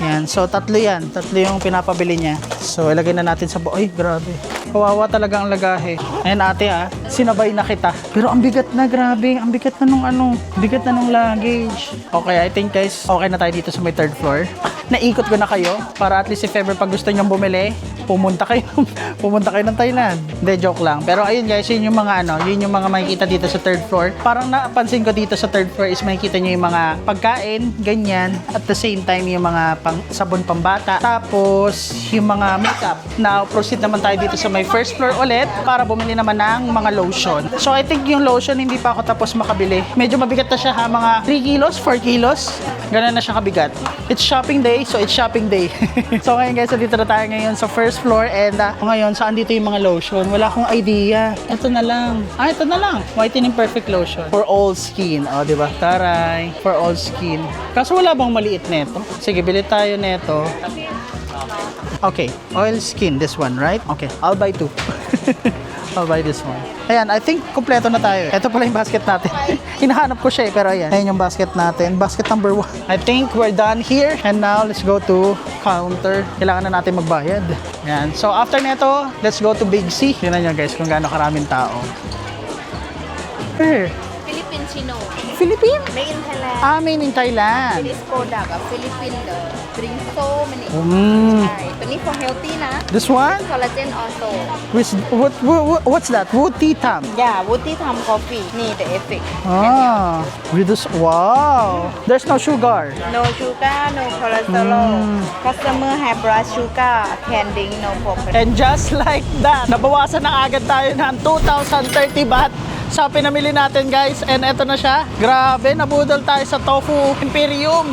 Yan. So, 3 yan. 3 yung pinapabili niya. So, ilagay na natin sa Ay, grabe. Kawawa talaga ang lagahe. Ayan, ate, sinabay na kita. Pero ang bigat na, grabe. Ang bigat na bigat na nung luggage. Okay, I think, guys, okay na tayo dito sa may third floor. Naikot ko na kayo para at least if ever pag gusto nyong bumili, pumunta kayo ng Thailand. Hindi, joke lang. Pero ayun, guys, yun yung mga yun yung mga makikita dito sa third floor. Parang napansin ko dito sa third floor is makikita nyo yung mga pagkain, ganyan. At the same time, yung mga sabon pambata. Tapos, yung mga makeup. Now, proceed naman tayo dito sa may first floor ulit para bumili naman ng mga lotion. So I think yung lotion hindi pa ako tapos makabili. Medyo mabigat na siya ha, mga 3 kilos, 4 kilos. Ganun na siya kabigat. It's shopping day, so it's shopping day. So ngayon guys, dito na tayo ngayon sa first floor and ngayon saan dito yung mga lotion? Wala akong idea. Ito na lang. Ito na lang. Whitening Perfect Lotion. For all skin. O, diba? Taray. For all skin. Kaso wala bang maliit neto? Sige, bili tayo neto. Okay, oil skin, this one, right? Okay, I'll buy 2. I'll buy this one. Ayan, I think kompleto na tayo. Ito pala yung basket natin. Hinahanap ko siya pero ayan. Ayan yung basket natin. Basket number 1. I think we're done here. And now, let's go to counter. Kailangan na natin magbayad. Ayan. So, after nito, let's go to Big C. Tingnan nyo guys kung gaano karaming tao. Where? Philippine Chino. Philippine? Made in Thailand. Made in Thailand. This product of Philippine bring so many. Right. Only for healthy na. This one? Collagen also. What's that? Wutitam. Yeah, Wuti Tham coffee. Need the effect. With this, wow. There's no sugar. No sugar, no cholesterol. Customer have blood sugar, candy, no problem. And just like that, nabawasan na agad tayo ng 2,030 baht sa pinamili natin guys. And eto na siya. Grabe, nabudol tayo sa Tofu Imperium.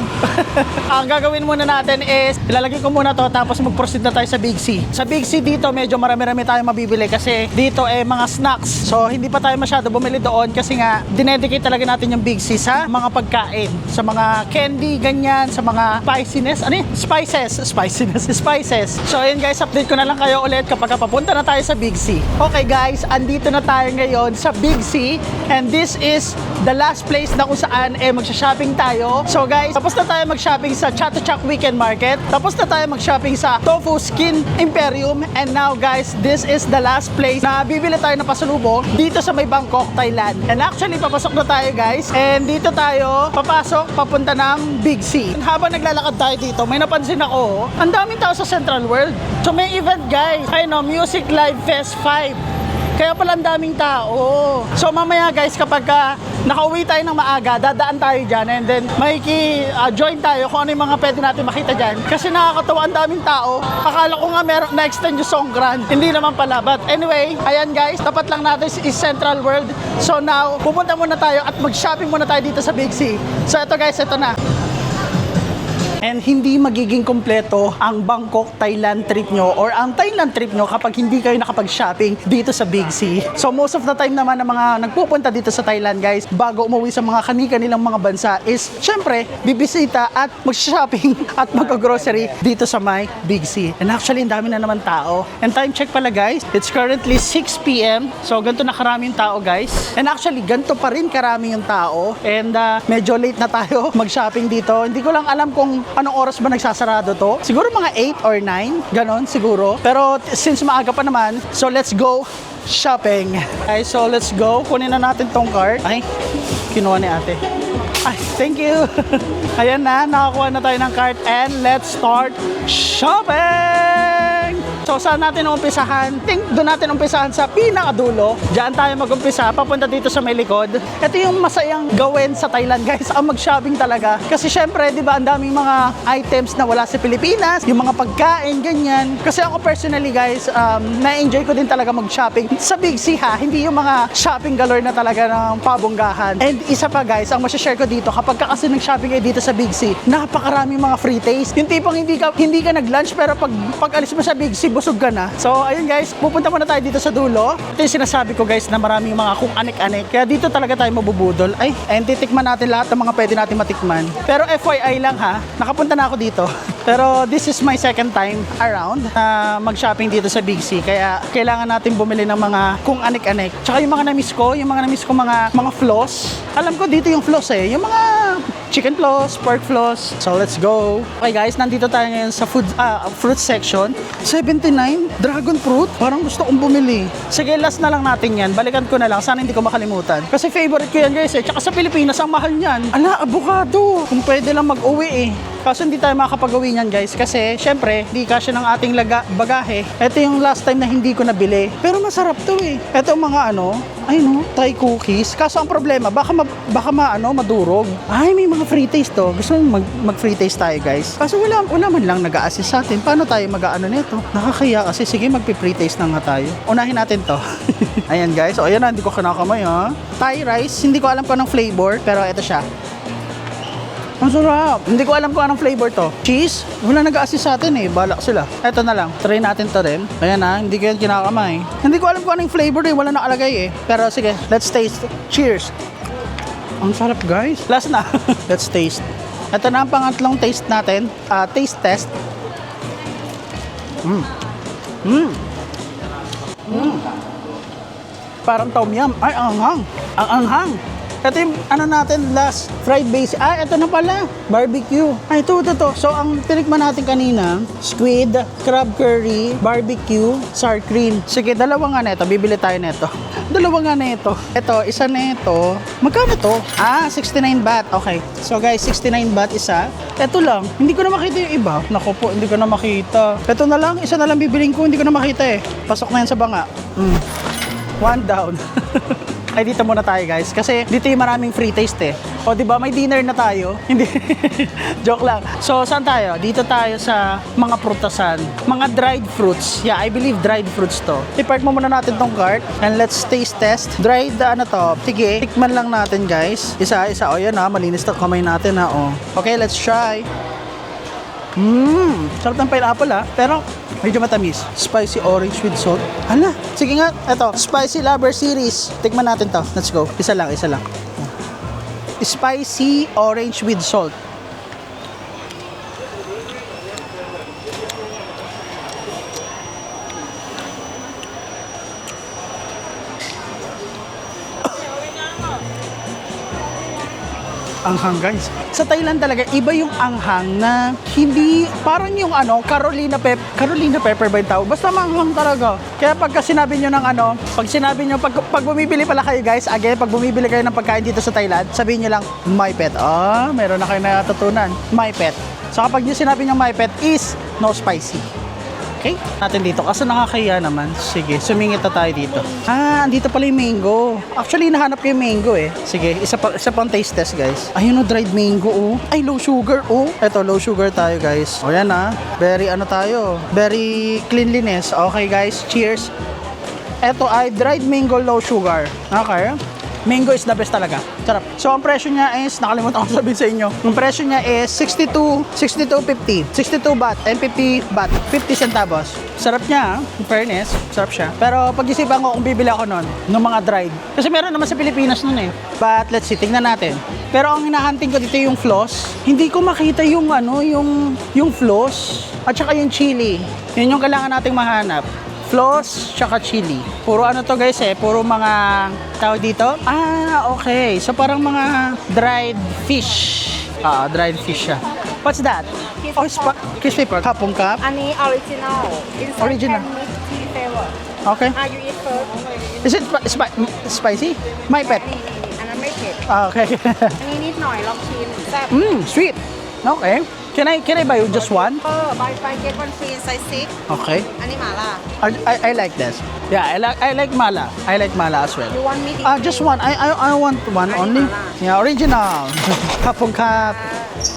Ang gagawin muna natin is, ilalagay ko muna to tapos mag-proceed na tayo sa Big C. Sa Big C dito, medyo marami-rami tayo mabibili kasi dito mga snacks. So, hindi pa tayo masyado bumili doon kasi nga, dinedicate talaga natin yung Big C sa mga pagkain. Sa mga candy, ganyan, sa mga spiciness. Ano yun? Spices. So, ayun guys, update ko na lang kayo ulit kapag papunta na tayo sa Big C. Okay guys, andito na tayo ngayon sa Big C. And this is the last place na kung saan magsha-shopping tayo. So guys, tapos na tayo mag-shopping sa Chatuchak Weekend Market. Tapos na tayo mag-shopping sa Tofu Skin Imperium. And now guys, this is the last place na bibili tayo ng pasalubong dito sa may Bangkok, Thailand. And actually, papasok na tayo guys. And dito tayo papasok papunta ng Big C. And habang naglalakad tayo dito, may napansin ako, ang daming tao sa Central World. So may event guys. I know, Music Live Fest 5. Kaya pala ang daming tao. So mamaya guys, kapag nakauwi tayo ng maaga, dadaan tayo dyan and then join tayo kung ano yung mga pwede natin makita dyan. Kasi nakakatawa, ang daming tao. Akala ko nga meron na-extend yung Songkran. Hindi naman pala. But anyway, ayan guys, tapat lang natin is Central World. So now, pupunta muna tayo at mag-shopping muna tayo dito sa Big C. So ito guys, ito na. And hindi magiging kompleto ang Bangkok, Thailand trip nyo or ang Thailand trip nyo kapag hindi kayo nakapag-shopping dito sa Big C. So most of the time naman ng mga nagpupunta dito sa Thailand guys, bago umuwi sa mga kanilang mga bansa is syempre, bibisita at mag-shopping at mag-grocery dito sa may Big C. And actually, ang dami na naman tao. And time check pala guys, it's currently 6 p.m. So ganito na karaming tao guys. And actually, ganito pa rin karami yung tao. And medyo late na tayo mag-shopping dito. Hindi ko lang alam kung anong oras ba nagsasarado to? Siguro mga 8 or 9, ganon siguro. Pero since maaga pa naman, so let's go shopping. Okay, so let's go. Kunin na natin tong cart. Ay, kinuha ni ate. Ay, thank you. Ayan na, nakakuha na tayo ng cart and let's start shopping! So saan natin umpisahan? Think doon natin umpisahan sa pinakadulo. Diyan tayo mag-umpisa, papunta dito sa may likod. Ito yung masayang gawin sa Thailand guys, ang mag-shopping talaga. Kasi syempre, di ba, ang daming mga items na wala sa Pilipinas, yung mga pagkain, ganyan. Kasi ako personally guys, na-enjoy ko din talaga mag-shopping sa Big C ha, hindi yung mga shopping galore na talaga ng pabonggahan. And isa pa guys, ang masashare ko dito, kapag ka kasi nag-shopping kayo dito sa Big C, napakaraming mga free taste. Yung tipong hindi ka nag-lunch pero pag alis mo sa Big C, busog ka na. So, ayun guys, pupunta muna tayo dito sa dulo. Ito yung sinasabi ko guys na maraming mga kung anik-anik. Kaya dito talaga tayo mabubudol. Ay, and titikman natin lahat ng mga pwede natin matikman. Pero FYI lang ha, nakapunta na ako dito. Pero this is my second time around na mag-shopping dito sa Big C. Kaya kailangan natin bumili ng mga kung anik-anik. Tsaka yung mga na-miss ko, mga floss. Alam ko dito yung floss yung mga chicken floss, pork floss. So let's go. Okay guys, nandito tayo ngayon sa fruit section. 79 dragon fruit. Parang gusto kong bumili. Sige, last na lang natin yan. Balikan ko na lang. Sana hindi ko makalimutan. Kasi favorite ko yan guys Tsaka sa Pilipinas, ang mahal niyan. Ala, avocado. Kung pwede lang mag-uwi Kaso hindi tayo makakapag-uwi niyan guys. Kasi syempre, di kasya ng ating bagahe. Ito yung last time na hindi ko nabili. Pero masarap to Ito mga Thai cookies. Kaso ang problema, baka madurog. Ay, may mga free taste to. Gusto mo mag-free taste tayo, guys. Kaso wala man lang nag-a-assist sa atin. Paano tayo mag-aano nito? Nakakaya kasi. Sige, mag-free taste na nga tayo. Unahin natin to. Ayan, guys. O, ayan na. Hindi ko kinakamay, ha. Thai rice. Hindi ko alam kung anong flavor. Pero ito siya. Ang sarap. Hindi ko alam kung anong flavor to. Cheese? Wala nag-a-assist sa atin eh. Balak sila. Eto na lang. Try natin to rin. Ayan na. Hindi ko yan kinakamay. Hindi ko alam kung anong flavor eh. Wala nakalagay eh. Pero sige. Let's taste. Cheers. Ang sarap, guys. Last na. Let's taste. Ito na ang pangatlong taste natin. Taste test. Parang tom yum. Ay, ang anghang. Ang anghang. Ito yung ano natin, last fried base. Ito na pala. Barbecue. Ito. So, ang tinikman natin kanina, squid, crab curry, barbecue, sour cream. Sige, dalawa nga na ito. Bibili tayo na ito. Dalawa nga na ito. Ito, isa na ito. Magkano to? 69 baht. Okay. So, guys, 69 baht isa. Ito lang. Hindi ko na makita yung iba. Naku po, hindi ko na makita. Ito na lang. Isa na lang bibiling ko. Hindi ko na makita eh. Pasok na yan sa banga. One down. Ay, dito muna tayo, guys. Kasi dito yung maraming free taste eh. O, di ba? May dinner na tayo. Hindi. Joke lang. So, saan tayo? Dito tayo sa mga prutasan. Mga dried fruits. Yeah, I believe dried fruits to. I-park mo muna natin tong cart. And let's taste test. Dried, ano to? Sige, tikman lang natin, guys. Isa-isa. O, yan ha. Malinis na kamay natin ha. O. Okay, let's try. Sarap ng pineapple ha. Pero, medyo matamis. Spicy orange with salt. Hala, sige nga. Ito, Spicy Lover Series. Tikman natin to. Let's go. Isa lang. Spicy orange with salt. Anghang, guys. Sa Thailand talaga, iba yung anghang na hindi, parang yung ano, Carolina pepper ba yung tawag? Basta manghang talaga. Kaya pagka sinabi nyo ng ano, pag bumibili pala kayo, guys, again, pag bumibili kayo ng pagkain dito sa Thailand, sabihin nyo lang, my pet. Meron na kayo natutunan. My pet. So kapag nyo sinabi nyo my pet is no spicy. Okay? Natin dito. Kasi nakakaya naman. Sige, sumingit na tayo dito. Andito pala yung mango. Actually, nahanap ko yung mango eh. Sige, isa pang taste test, guys. Ayun o, dried mango oh. Ay, low sugar oh. Eto, low sugar tayo, guys. O yan Very ano tayo. Very cleanliness. Okay, guys. Cheers. Eto ay dried mango low sugar. Okay? Mango is the best talaga. Sarap. So, ang presyo niya is, nakalimutan ko sabihin sa inyo. Ang presyo niya is 62.50. 62 baht and 50 baht. 50 centavos. Sarap niya, in fairness. Sarap siya. Pero pag-isipan ko kung bibili ako nun, ng mga dried. Kasi meron naman sa Pilipinas nun eh. But let's see, tingnan natin. Pero ang hinahunting ko dito yung floss. Hindi ko makita yung ano, yung floss. At saka yung chili. Yun yung kailangan nating mahanap. Floss, tsaka chili. Puro ano to, guys eh, puro mga tawag dito. Okay. So parang mga dried fish. Dried fish siya. What's that? Crispy pork. Hapong cup. อันนี้ original inside Original. can mix tea flavor Okay. you eat first Is it spicy? My pet. อันนั้นไม่เผ็ด Okay. อันนี้นิดหน่อยลองชิมแซ่บ Sweet. Okay. Can I buy just one? buy get one free inside 6 Okay. อันนี้หม่าล่า I like this. Yeah, I like mala. I like mala as well. you want me Just one. I want one only. Yeah, original. Hapong cup.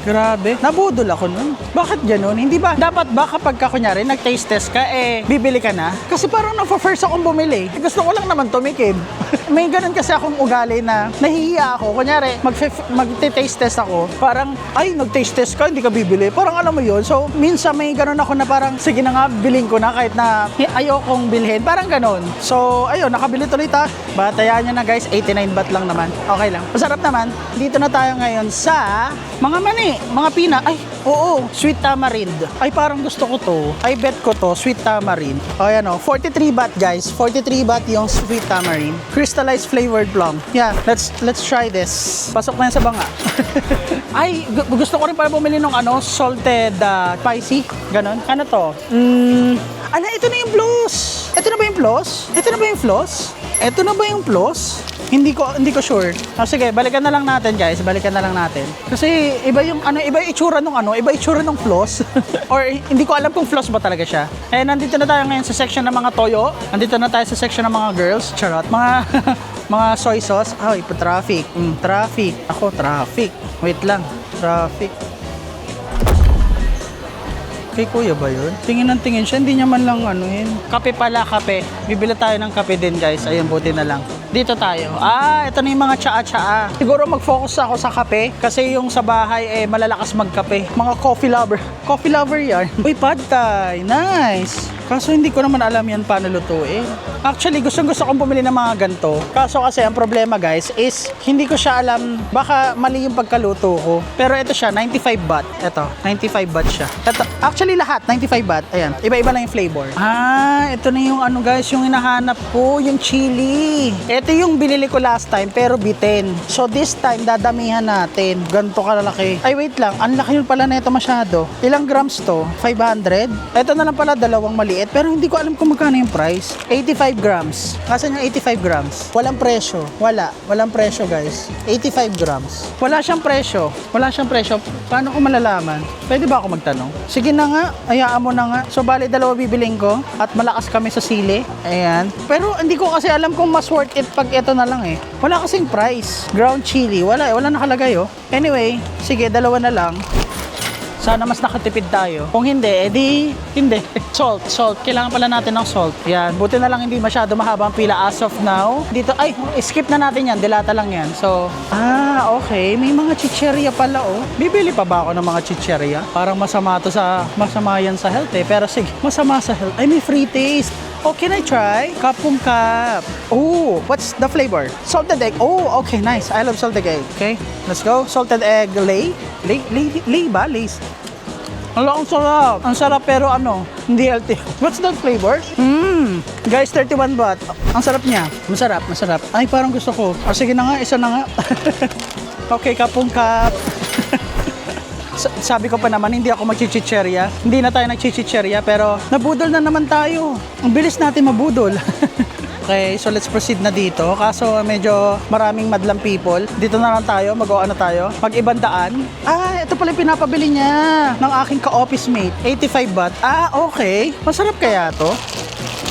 Grabe. Nabudol ako nun. Bakit ganun? Hindi ba? Dapat ba kapag ka kunyari nag-taste test ka, bibili ka na? Kasi parang na-first akong bumili. Gusto ko lang naman tumikim. May ganun kasi akong ugali na nahihiya ako. Kunyari, mag-taste test ako. Parang, nag-taste test ka, hindi ka bibili. Parang alam mo yun. So, minsan may ganun ako na parang, sige na nga, biling ko na kahit na ayokong bilhin. Parang ganun. So, ayun, nakabili tuloy ta. Batayaan nyo na guys, 89 baht lang naman. Okay lang. Masarap naman. Dito na tayo ngayon sa mga mani, mga pina. Ay, oo, sweet tamarind. Ay, parang gusto ko to. I bet ko to, sweet tamarind. O, yan o, 43 baht guys. 43 baht yung sweet tamarind. Crystallized flavored plum. Yeah, let's try this. Pasok na yan sa banga. Ay, gusto ko rin pala bumili ng salted spicy. Ganon. Ano to? Ito na yung floss. Ito na ba yung floss? Eto na ba yung plus? Hindi ko sure. Sige, balikan na lang natin, guys. Balikan na lang natin. Kasi iba yung itsura iba itsura ng floss. Or hindi ko alam kung floss ba talaga siya. Eh, nandito na tayo ngayon sa section ng mga toyo. Nandito na tayo sa section ng mga girls. Charot. Mga mga soy sauce. Ay, traffic. Traffic. Ako, traffic. Wait lang. Traffic. Kay kuya ba yun? Tingin ng tingin siya, hindi niya man lang yun. Kape pala, kape. Bibili tayo ng kape din, guys. Ayun, buti na lang. Dito tayo. Ito na yung mga tsaa-tsaa. Siguro mag-focus ako sa kape kasi yung sa bahay malalakas magkape. Mga coffee lover. Coffee lover yan. Uy, pad thai. Nice. Kaso hindi ko naman alam yan paano lutuin. Actually, gusto kong bumili ng mga ganito. Kaso kasi ang problema, guys, is hindi ko siya alam. Baka mali yung pagkaluto ko. Pero ito siya, 95 baht. Ito, 95 baht siya. Ito, actually lahat, 95 baht. Ayan, iba-iba lang yung flavor. Ito na yung guys, yung hinahanap ko, yung chili. Ito yung binili ko last time, pero bitin. So this time, dadamihan natin. Ganito kalalaki. Ay, wait lang. Ang laki yun pala na ito masyado. Ilang grams to? 500? Ito na lang pala, dalawang maliit. Pero hindi ko alam kung magkano yung price. 85 grams. Kasan yung 85 grams? Walang presyo. Walang presyo, guys. 85 grams. Wala siyang presyo. Paano ko malalaman? Pwede ba ako magtanong? Sige na nga. Hayaan mo na nga. So, bali, dalawa bibiling ko. At malakas kami sa sili. Ayan. Pero hindi ko kasi alam kung mas worth it pag ito na lang eh. Wala kasing price. Ground chili. Wala nakalagay oh. Anyway, sige, dalawa na lang. Sana mas nakatipid tayo. Kung hindi, hindi. Salt. Kailangan pala natin ng salt. Yan. Buti na lang hindi masyado mahaba ang pila as of now. Dito, skip na natin yan. Dilata lang yan. So, okay. May mga chicherya pala, oh. Bibili pa ba ako ng mga chicherya? Parang masama yan sa health eh. Pero sige, masama sa health. Ay, may free taste. Oh, can I try? Kapong kap. Oh, what's the flavor? Salted egg. Oh, okay, nice. I love salted egg. Okay, let's go. Salted egg lay ba? Lays. Ang sarap. Ang sarap pero hindi healthy. What's that flavor? Guys, 31 baht. Ang sarap niya. Masarap. Ay, parang gusto ko. Sige na nga, isa na nga. Okay, kapong kap. Sabi ko pa naman, hindi ako magchichicherya. Hindi na tayo nagchichicherya, pero nabudol na naman tayo. Ang bilis natin mabudol. Okay, so let's proceed na dito. Kaso medyo maraming madlang people. Dito na lang tayo, mag-o tayo. Mag-ibang daan. Ito pala yung pinapabili niya ng aking ka-office mate. 85 baht. Okay. Masarap kaya to?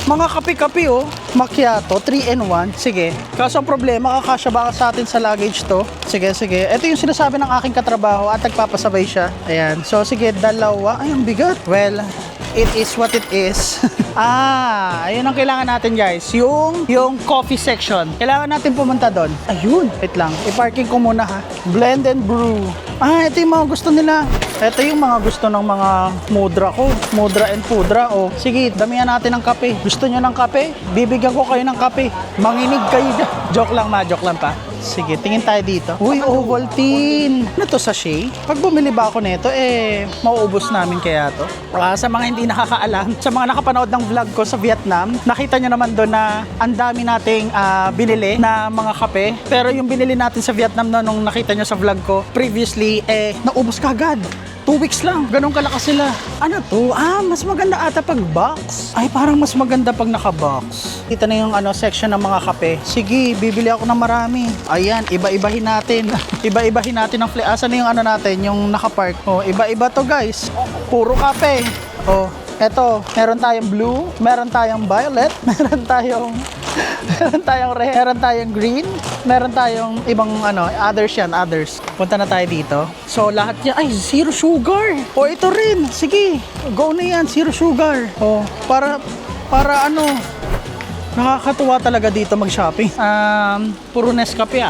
Mga kape-kape oh. Macchiato, 3-in-1. Sige. Kaso ang problema, kakasya ba sa atin sa luggage to? Sige. Ito yung sinasabi ng aking katrabaho at nagpapasabay siya. Ayan. So sige, dalawa. Ay, ang bigat. Well, it is what it is. Ayun ang kailangan natin, guys. Yung coffee section. Kailangan natin pumunta doon. Ayun. Wait lang. I-parking ko muna ha. Blend and brew. Ito yung mga gusto nila. Ito yung mga gusto ng mga mudra ko. Mudra and pudra. Sige, damihan natin ng kape. Gusto nyo ng kape? Bibigyan ko kayo ng kape. Manginig kayo dyan. Joke lang pa. Sige, tingin tayo dito. Uy, Ovaltine. Ano to, sachet? Pag bumili ba ako nito, mauubos namin kaya to. Sa mga hindi nakakaalam, sa mga nakapanood ng vlog ko sa Vietnam, nakita nyo naman doon na ang dami nating binili na mga kape. Pero yung binili natin sa Vietnam nung nakita nyo sa vlog ko previously, naubos kagad. 2 weeks lang. Ganun kalakas sila. Ano to? Mas maganda ata pag box. Ay, parang mas maganda pag naka-box. Kita na yung section ng mga kape. Sige, bibili ako ng marami. Ayan, iba-ibahin natin. Iba-ibahin natin ang flavor. Asan na yung natin, yung naka-park. Iba-iba to, guys. Puro kape. Eto, meron tayong blue, meron tayong violet, meron tayong red, meron tayong green, meron tayong ibang others. Punta na tayo dito. So, lahat yan, zero sugar. Ito rin. Sige, go na yan, zero sugar. Para nakakatuwa talaga dito mag-shopping. Puro Nescafe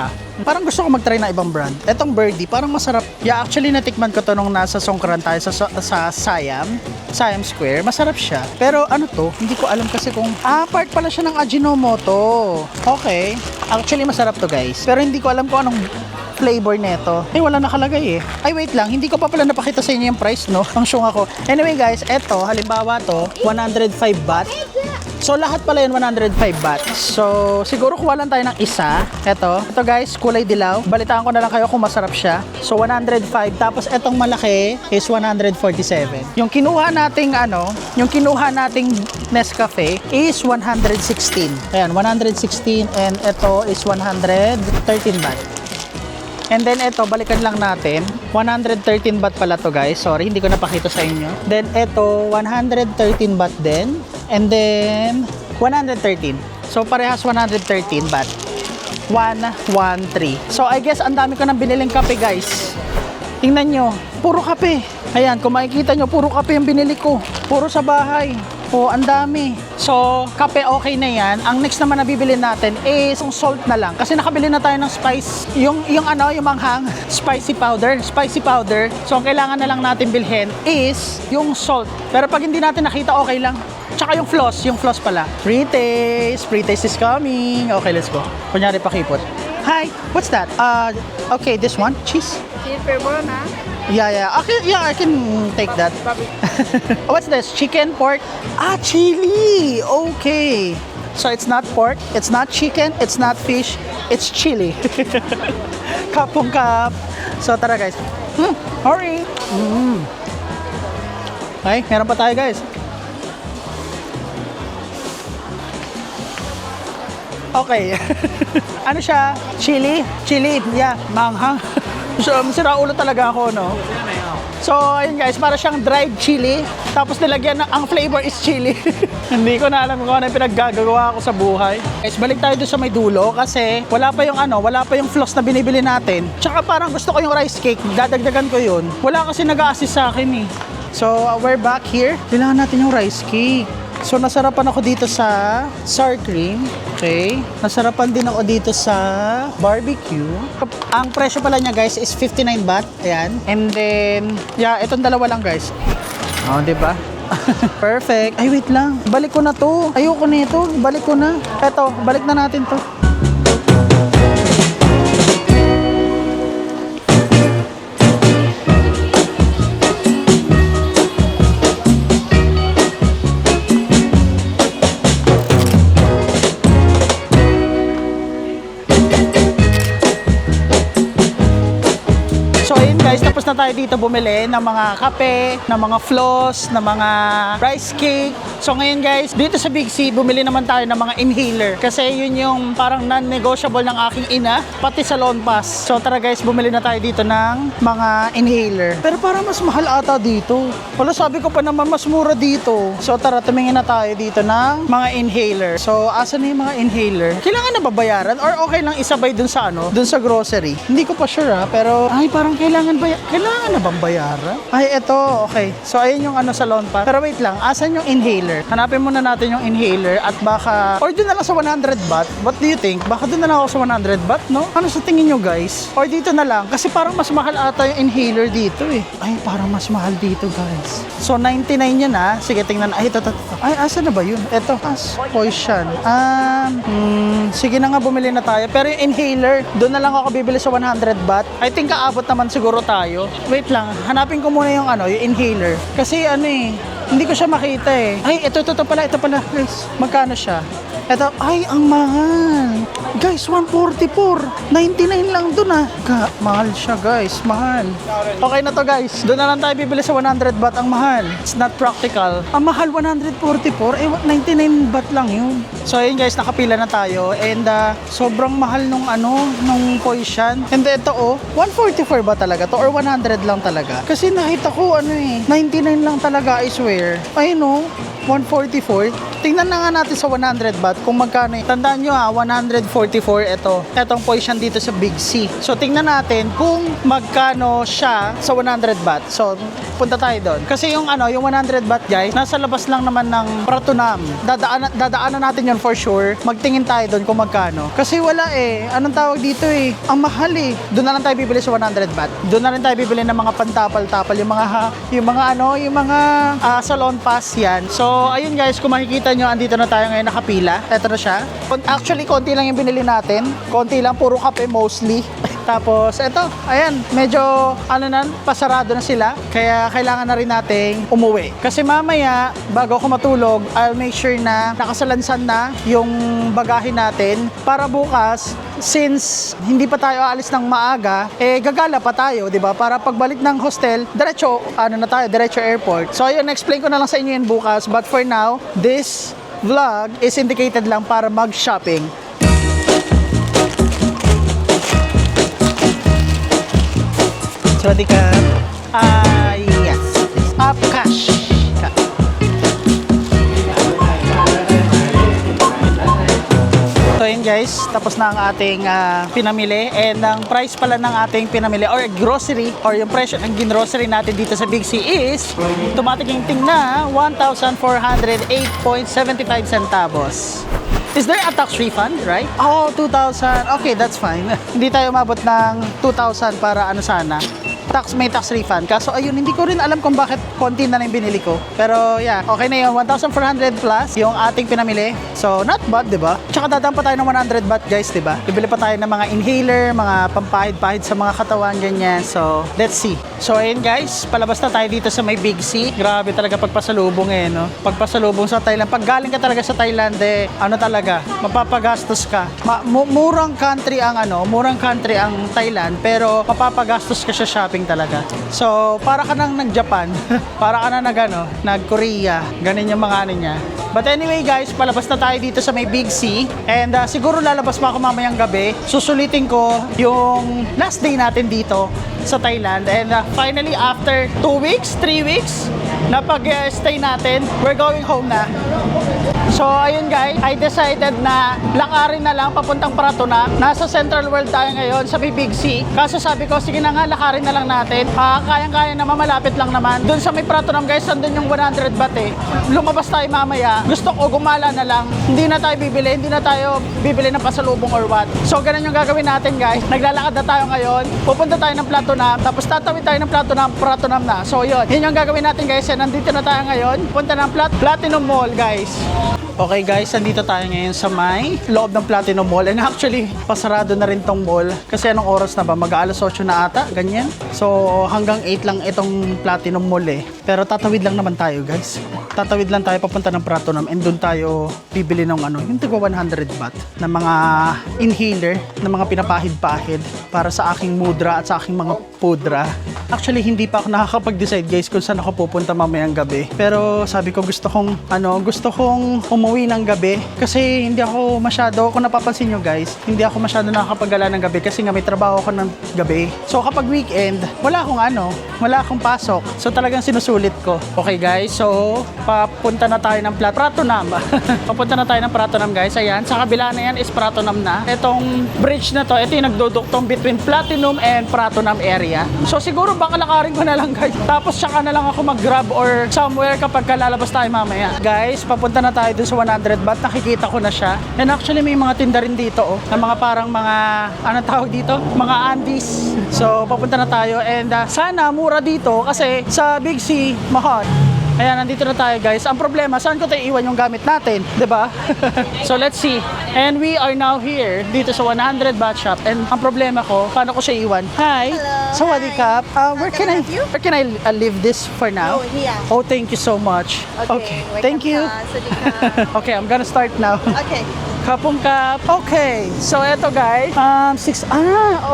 Parang gusto ko mag-try na ibang brand. Etong Birdie, parang masarap. Actually, natikman ko to nung nasa Songkran tayo sa Siam Square. Masarap siya. Pero to? Hindi ko alam kasi kung... part pala siya ng Ajinomoto. Okay. Actually, masarap to, guys. Pero hindi ko alam kung anong flavor nito. Wala nakalagay Ay, wait lang. Hindi ko pa pala napakita sa inyo yung price, no? Ang syung ako. Anyway, guys, halimbawa to, 105 baht. So lahat pala yun 105 baht. So siguro kuha lang tayo ng isa. Ito guys, kulay dilaw. Balitaan ko na lang kayo kung masarap siya. So 105, tapos etong malaki is 147. Yung kinuha nating Nescafe is 116. Ayan, 116, and ito is 113 baht. And then ito, balikan lang natin. 113 baht pala to guys. Sorry, hindi ko napakita sa inyo. Then ito, 113 baht din. And then 113. So parehas 113 baht. 113. So I guess ang dami ko nang biniling kape guys. Tingnan nyo, puro kape. Ayan, kung makikita nyo, puro kape yung binili ko. Puro sa bahay. Oh, ang dami. So, kape okay na yan. Ang next naman na bibili natin is yung salt na lang. Kasi nakabili na tayo ng spice. Yung manghang, spicy powder. So, ang kailangan na lang natin bilhin is yung salt. Pero pag hindi natin nakita, okay lang. Tsaka yung floss pala. Pre-taste is coming. Okay, let's go. Kunyari, pakipot. Hi, what's that? Okay, this one, cheese. Cheese flavor na. Yeah. Okay, yeah, I can take that. What's this? Chicken, pork? Chili. Okay. So it's not pork, it's not chicken, it's not fish, it's chili. Kapong kap. So tara guys. Hurry. Okay, meron pa tayo guys. Okay. Ano siya? Chili? Chili, yeah, manghang. So, sira ulo talaga ako, no? So, ayun guys, para siyang dried chili. Tapos nilagyan ang flavor is chili. Hindi ko na alam kung ano yung pinaggagawa ko sa buhay. Guys, balik tayo doon sa may dulo kasi wala pa yung floss na binibili natin. Tsaka parang gusto ko yung rice cake, dadagdagan ko yun. Wala kasi nag-a-assist sa akin eh. So, we're back here. Kailangan natin yung rice cake. So, nasarapan ako dito sa sour cream. Okay. Nasarapan din ako dito sa barbecue. Ang presyo pala niya guys is 59 baht. Ayan. And then, yeah, itong dalawa lang guys. Oh, diba? Perfect. Ay, wait lang. Balik ko na to. Ayoko na ito. Balik ko na. Eto, balik na natin to. Tapos na tayo dito bumili ng mga kape, ng mga floss, ng mga rice cake. So ngayon guys, dito sa Big C, bumili naman tayo ng mga inhaler. Kasi yun yung parang non-negotiable ng aking ina, pati sa Lawn Pass. So tara guys, bumili na tayo dito ng mga inhaler. Pero parang mas mahal ata dito. Wala, sabi ko pa naman mas mura dito. So tara, tumingin na tayo dito ng mga inhaler. So asan na yung mga inhaler? Kailangan na babayaran or okay lang isabay dun sa dun sa grocery? Hindi ko pa sure pero ay parang kailangan na bang bayaran? Ay, eto. Okay. So, ayun yung sa Lawn Pass. Pero wait lang. Asan yung inhaler? Hanapin muna natin yung inhaler at baka... Or doon na lang sa 100 baht. What do you think? Baka doon na lang ako sa 100 baht, no? Ano sa tingin nyo, guys? Or dito na lang. Kasi parang mas mahal ata yung inhaler dito, eh. Ay, parang mas mahal dito, guys. So, 99 yan, ha? Sige, tingnan. Ay, ito. Ay, asan na ba yun? Eto. Poison. Sige na nga, bumili na tayo. Pero yung inhaler, doon na lang ako bibili sa 100 baht. I think kaabot naman siguro tayo. Wait lang, hanapin ko muna yung yung inhaler. Kasi hindi ko siya makita eh. Ay, ito pala, guys. Magkano siya? Ito, ay, ang mahal. Guys, 144. 99 lang dun mahal siya guys, mahal. Okay na to guys. Doon na lang tayo bibili sa 100 baht. Ang mahal. It's not practical. Ang mahal, 144. 99 baht lang yun. So, ayun guys, nakapila na tayo. And sobrang mahal nung poison. And ito 144 ba talaga to? Or 100 lang talaga? Kasi nakita ko 99 lang talaga, I swear. Ayun 144. Tingnan na nga natin sa 100 baht kung magkano. Tandaan nyo 144 etong poison dito sa Big C. So tingnan natin kung magkano siya sa 100 baht. So punta tayo doon. Kasi yung 100 baht guys, nasa labas lang naman ng Pratunam. Dadaanan natin yun for sure. Magtingin tayo doon kung magkano. Kasi wala anong tawag dito ang mahal Doon na lang tayo bibili sa 100 baht. Doon na rin tayo bibili ng mga pantapal-tapal, yung mga sa Lawn Pass yan. So So, ayun guys, kung makikita nyo, andito na tayo ngayon nakapila. Ito na siya. Actually, konti lang yung binili natin. Konti lang, puro kape mostly. Tapos, eto, ayan, medyo, pasarado na sila. Kaya kailangan na rin nating umuwi. Kasi mamaya, bago ako matulog, I'll make sure na nakasalansan na yung bagahe natin para bukas, since hindi pa tayo aalis ng maaga, gagala pa tayo, di ba? Para pagbalik ng hostel, diretso airport. So, ayun, explain ko na lang sa inyo yun bukas. But for now, this vlog is indicated lang para mag-shopping. Swadika. Yes. Up cash. So yun guys, tapos na ang ating pinamili, and ang price pala ng ating pinamili or grocery or yung presyo ng ginrocery natin dito sa Big C is tumatiking na 1,408.75 centavos. Is there a tax refund, right? Oh, 2,000. Okay, that's fine. Hindi tayo umabot ng 2,000 para sana. May tax refund. Kaso ayun, hindi ko rin alam kung bakit konti na yung binili ko. Pero yeah, okay na yun. 1,400 plus yung ating pinamili. So, not bad, di ba? Tsaka dadaan pa tayo ng 100 baht, guys, di ba? Bibili pa tayo ng mga inhaler, mga pampahid-pahid sa mga katawan, ganyan. So, let's see. So, ayun guys, palabas na tayo dito sa may Big C. Grabe talaga pagpasalubong no? Pagpasalubong sa Thailand. Pag galing ka talaga sa Thailand, talaga, mapapagastos ka. Murang country ang Thailand, pero mapapagastos ka sa shopping talaga. So, para ka nang nag-Japan, para ka na nag-Korea, ganun yung mga niya. But anyway guys, palabas na tayo dito sa may Big C, and siguro lalabas pa ako mamayang gabi. Susulitin ko yung last day natin dito sa Thailand, and finally after 2 weeks, 3 weeks na pag-stay natin, we're going home na. So ayun guys, I decided na lakarin na lang papuntang Pratuna. Nasa Central World tayo ngayon sa Big C. Kaso sabi ko, sige na nga, lakarin na lang natin. Kayang-kaya naman, malapit lang naman. Doon sa may Pratunam guys, nandun yung 100 baht Lumabas tayo mamaya. Gusto ko gumala na lang. Hindi na tayo bibili ng pasalubong or what. So ganun yung gagawin natin guys. Naglalakad na tayo ngayon. Pupunta tayo ng Pratunam. Tapos tatawid tayo ng Pratunam na. So yun yung gagawin natin guys. Nandito na tayo ngayon. Punta ng Platinum Mall guys. Okay guys, nandito tayo ngayon sa may loob ng Platinum Mall, and actually pasarado na rin tong mall kasi anong oras na ba? Mag-aalas 8 na ata, ganyan. So hanggang 8 lang itong Platinum Mall pero tatawid lang naman tayo guys. Tatawid lang tayo papunta ng Pratunam, and doon tayo bibili ng yung tigwa 100 baht na mga inhaler, na mga pinapahid-pahid para sa aking mudra at sa aking mga pudra. Actually hindi pa ako nakakapag-decide guys kung saan ako pupunta mamayang gabi, pero sabi ko gusto kong umuwi ng gabi kasi hindi ako masyado, kung napapansin nyo guys, hindi ako masyado nakakapag-gala ng gabi kasi nga may trabaho ako ng gabi. So kapag weekend, wala akong pasok. So talagang sinusulit ko. Okay guys, so papunta na tayo ng Pratunam. Papunta na tayo ng Pratunam guys. Ayan, sa kabila na yan is Pratunam na. Itong bridge na to, ito yung nagduduktong between Platinum and Pratunam area. So siguro baka lakarin ko na lang guys. Tapos saka na lang ako mag-grab or somewhere kapag lalabas tayo mamaya. Guys, papunta na tayo dun sa 100 baht. Nakikita ko na siya. And actually may mga tinda rin dito na mga parang mga anong tawag dito? Mga Andes. So papunta na tayo, and sana mura dito kasi sa Big C mahal. Ayan, nandito na tayo guys. Ang problema, saan ko tayo iwan yung gamit natin? Diba? So let's see. And we are now here dito sa 100 baht shop. And ang problema ko, paano ko siya iwan? Hi! Hello. Sawadee-kap. Where can I leave this for now? Oh, here. Oh, thank you so much. Okay. Thank you. Okay, I'm gonna start now. Okay. Kapong kap. Okay. So eto guys,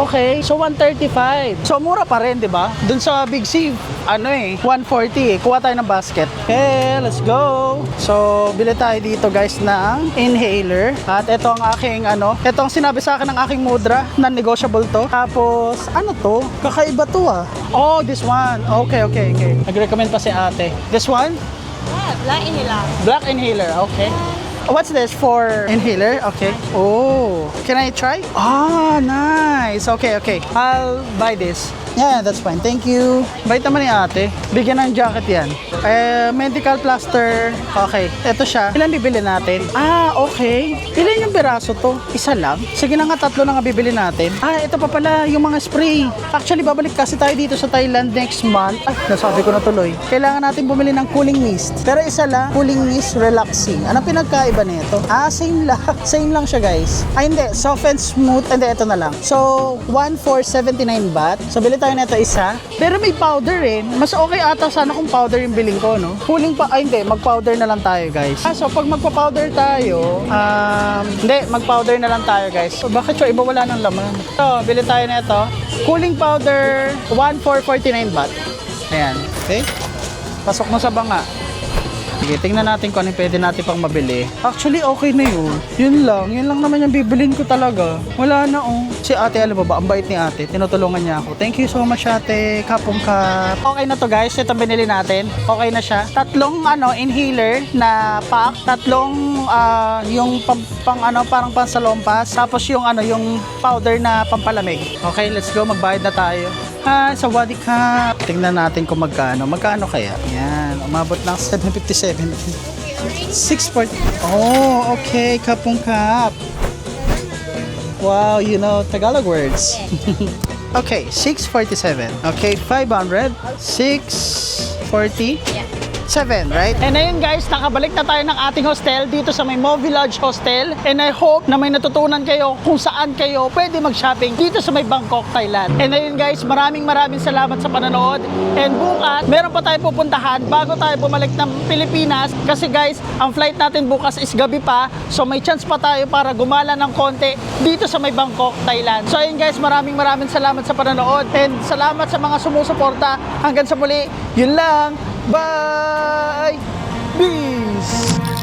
okay. So 135. So mura pa rin, 'di ba? Doon sa Big C, 140. Kuha tayo ng basket. Okay, let's go. So bili tayo dito guys ng inhaler. At ito ang aking ito ang sinabi sa akin ng aking mudra, non-negotiable to. Tapos to? Kakaiba to Oh, this one. Okay. Nag-recommend pa si ate. This one? Yeah, black inhaler. Black inhaler, okay. What's this for inhaler? Okay. Oh, can I try? Ah, nice. Okay. I'll buy this. Yeah, that's fine. Thank you. Bait naman ni ate. Bigyan ng jacket yan. Medical plaster. Okay, eto siya. Ilan bibili natin? Ah, okay. Ilan yung piraso to? Isa lang? Sige na nga, 3 na nga bibili natin. Ah, ito pa pala yung mga spray. Actually, babalik kasi tayo dito sa Thailand next month. Ay, nasabi ko na tuloy. Kailangan natin bumili ng cooling mist. Pero isa lang, cooling mist relaxing. Anong pinagkaiba nito? Ah, same lang. Same lang siya, guys. Ay, hindi. Soft and smooth. Hindi, ito na lang. So, 1,479 baht. So, bili tayo nito isa. Pero may powder eh. Mas okay ata sana kung powder yung biling ko, no? Cooling pa, ay hindi. Mag-powder na lang tayo, guys. Ah, so, pag magpa-powder tayo, hindi, mag-powder na lang tayo, guys. So, bakit siya iba wala ng laman? So, bili tayo nito. Cooling powder, 1,449 baht. Ayan. Okay? Pasok mo sa banga. Sige, tingnan natin kung ano yung pwede natin pang mabili. Actually, okay na yun. Yun lang naman yung bibilin ko talaga. Wala na oh. Si ate, alam mo ba, ang bait ni ate. Tinutulungan niya ako. Thank you so much ate, kapong kap. Okay na to guys, ito binili natin. Okay na siya. 3 inhaler na pack. 3 yung parang pansalompas. Tapos yung yung powder na pampalamig. Okay, let's go, magbayad na tayo. Hi, sawadee ka. Tingnan natin kung magkano. Magkano kaya? Yan, umabot ng 757. 640. Oh, okay, kapong kap. Wow, you know Tagalog words. Okay, 647. Okay, 500. 640. 7, right? And ayun guys, nakabalik na tayo ng ating hostel dito sa may Mo Village Hostel. And I hope na may natutunan kayo kung saan kayo pwede mag-shopping dito sa may Bangkok, Thailand. And ayun guys, maraming salamat sa panonood. And bukas, meron pa tayo pupuntahan bago tayo bumalik ng Pilipinas. Kasi guys, ang flight natin bukas is gabi pa. So may chance pa tayo para gumala ng konti dito sa may Bangkok, Thailand. So ayun guys, maraming salamat sa panonood. And salamat sa mga sumusuporta. Hanggang sa muli, yun lang. Bye! Peace!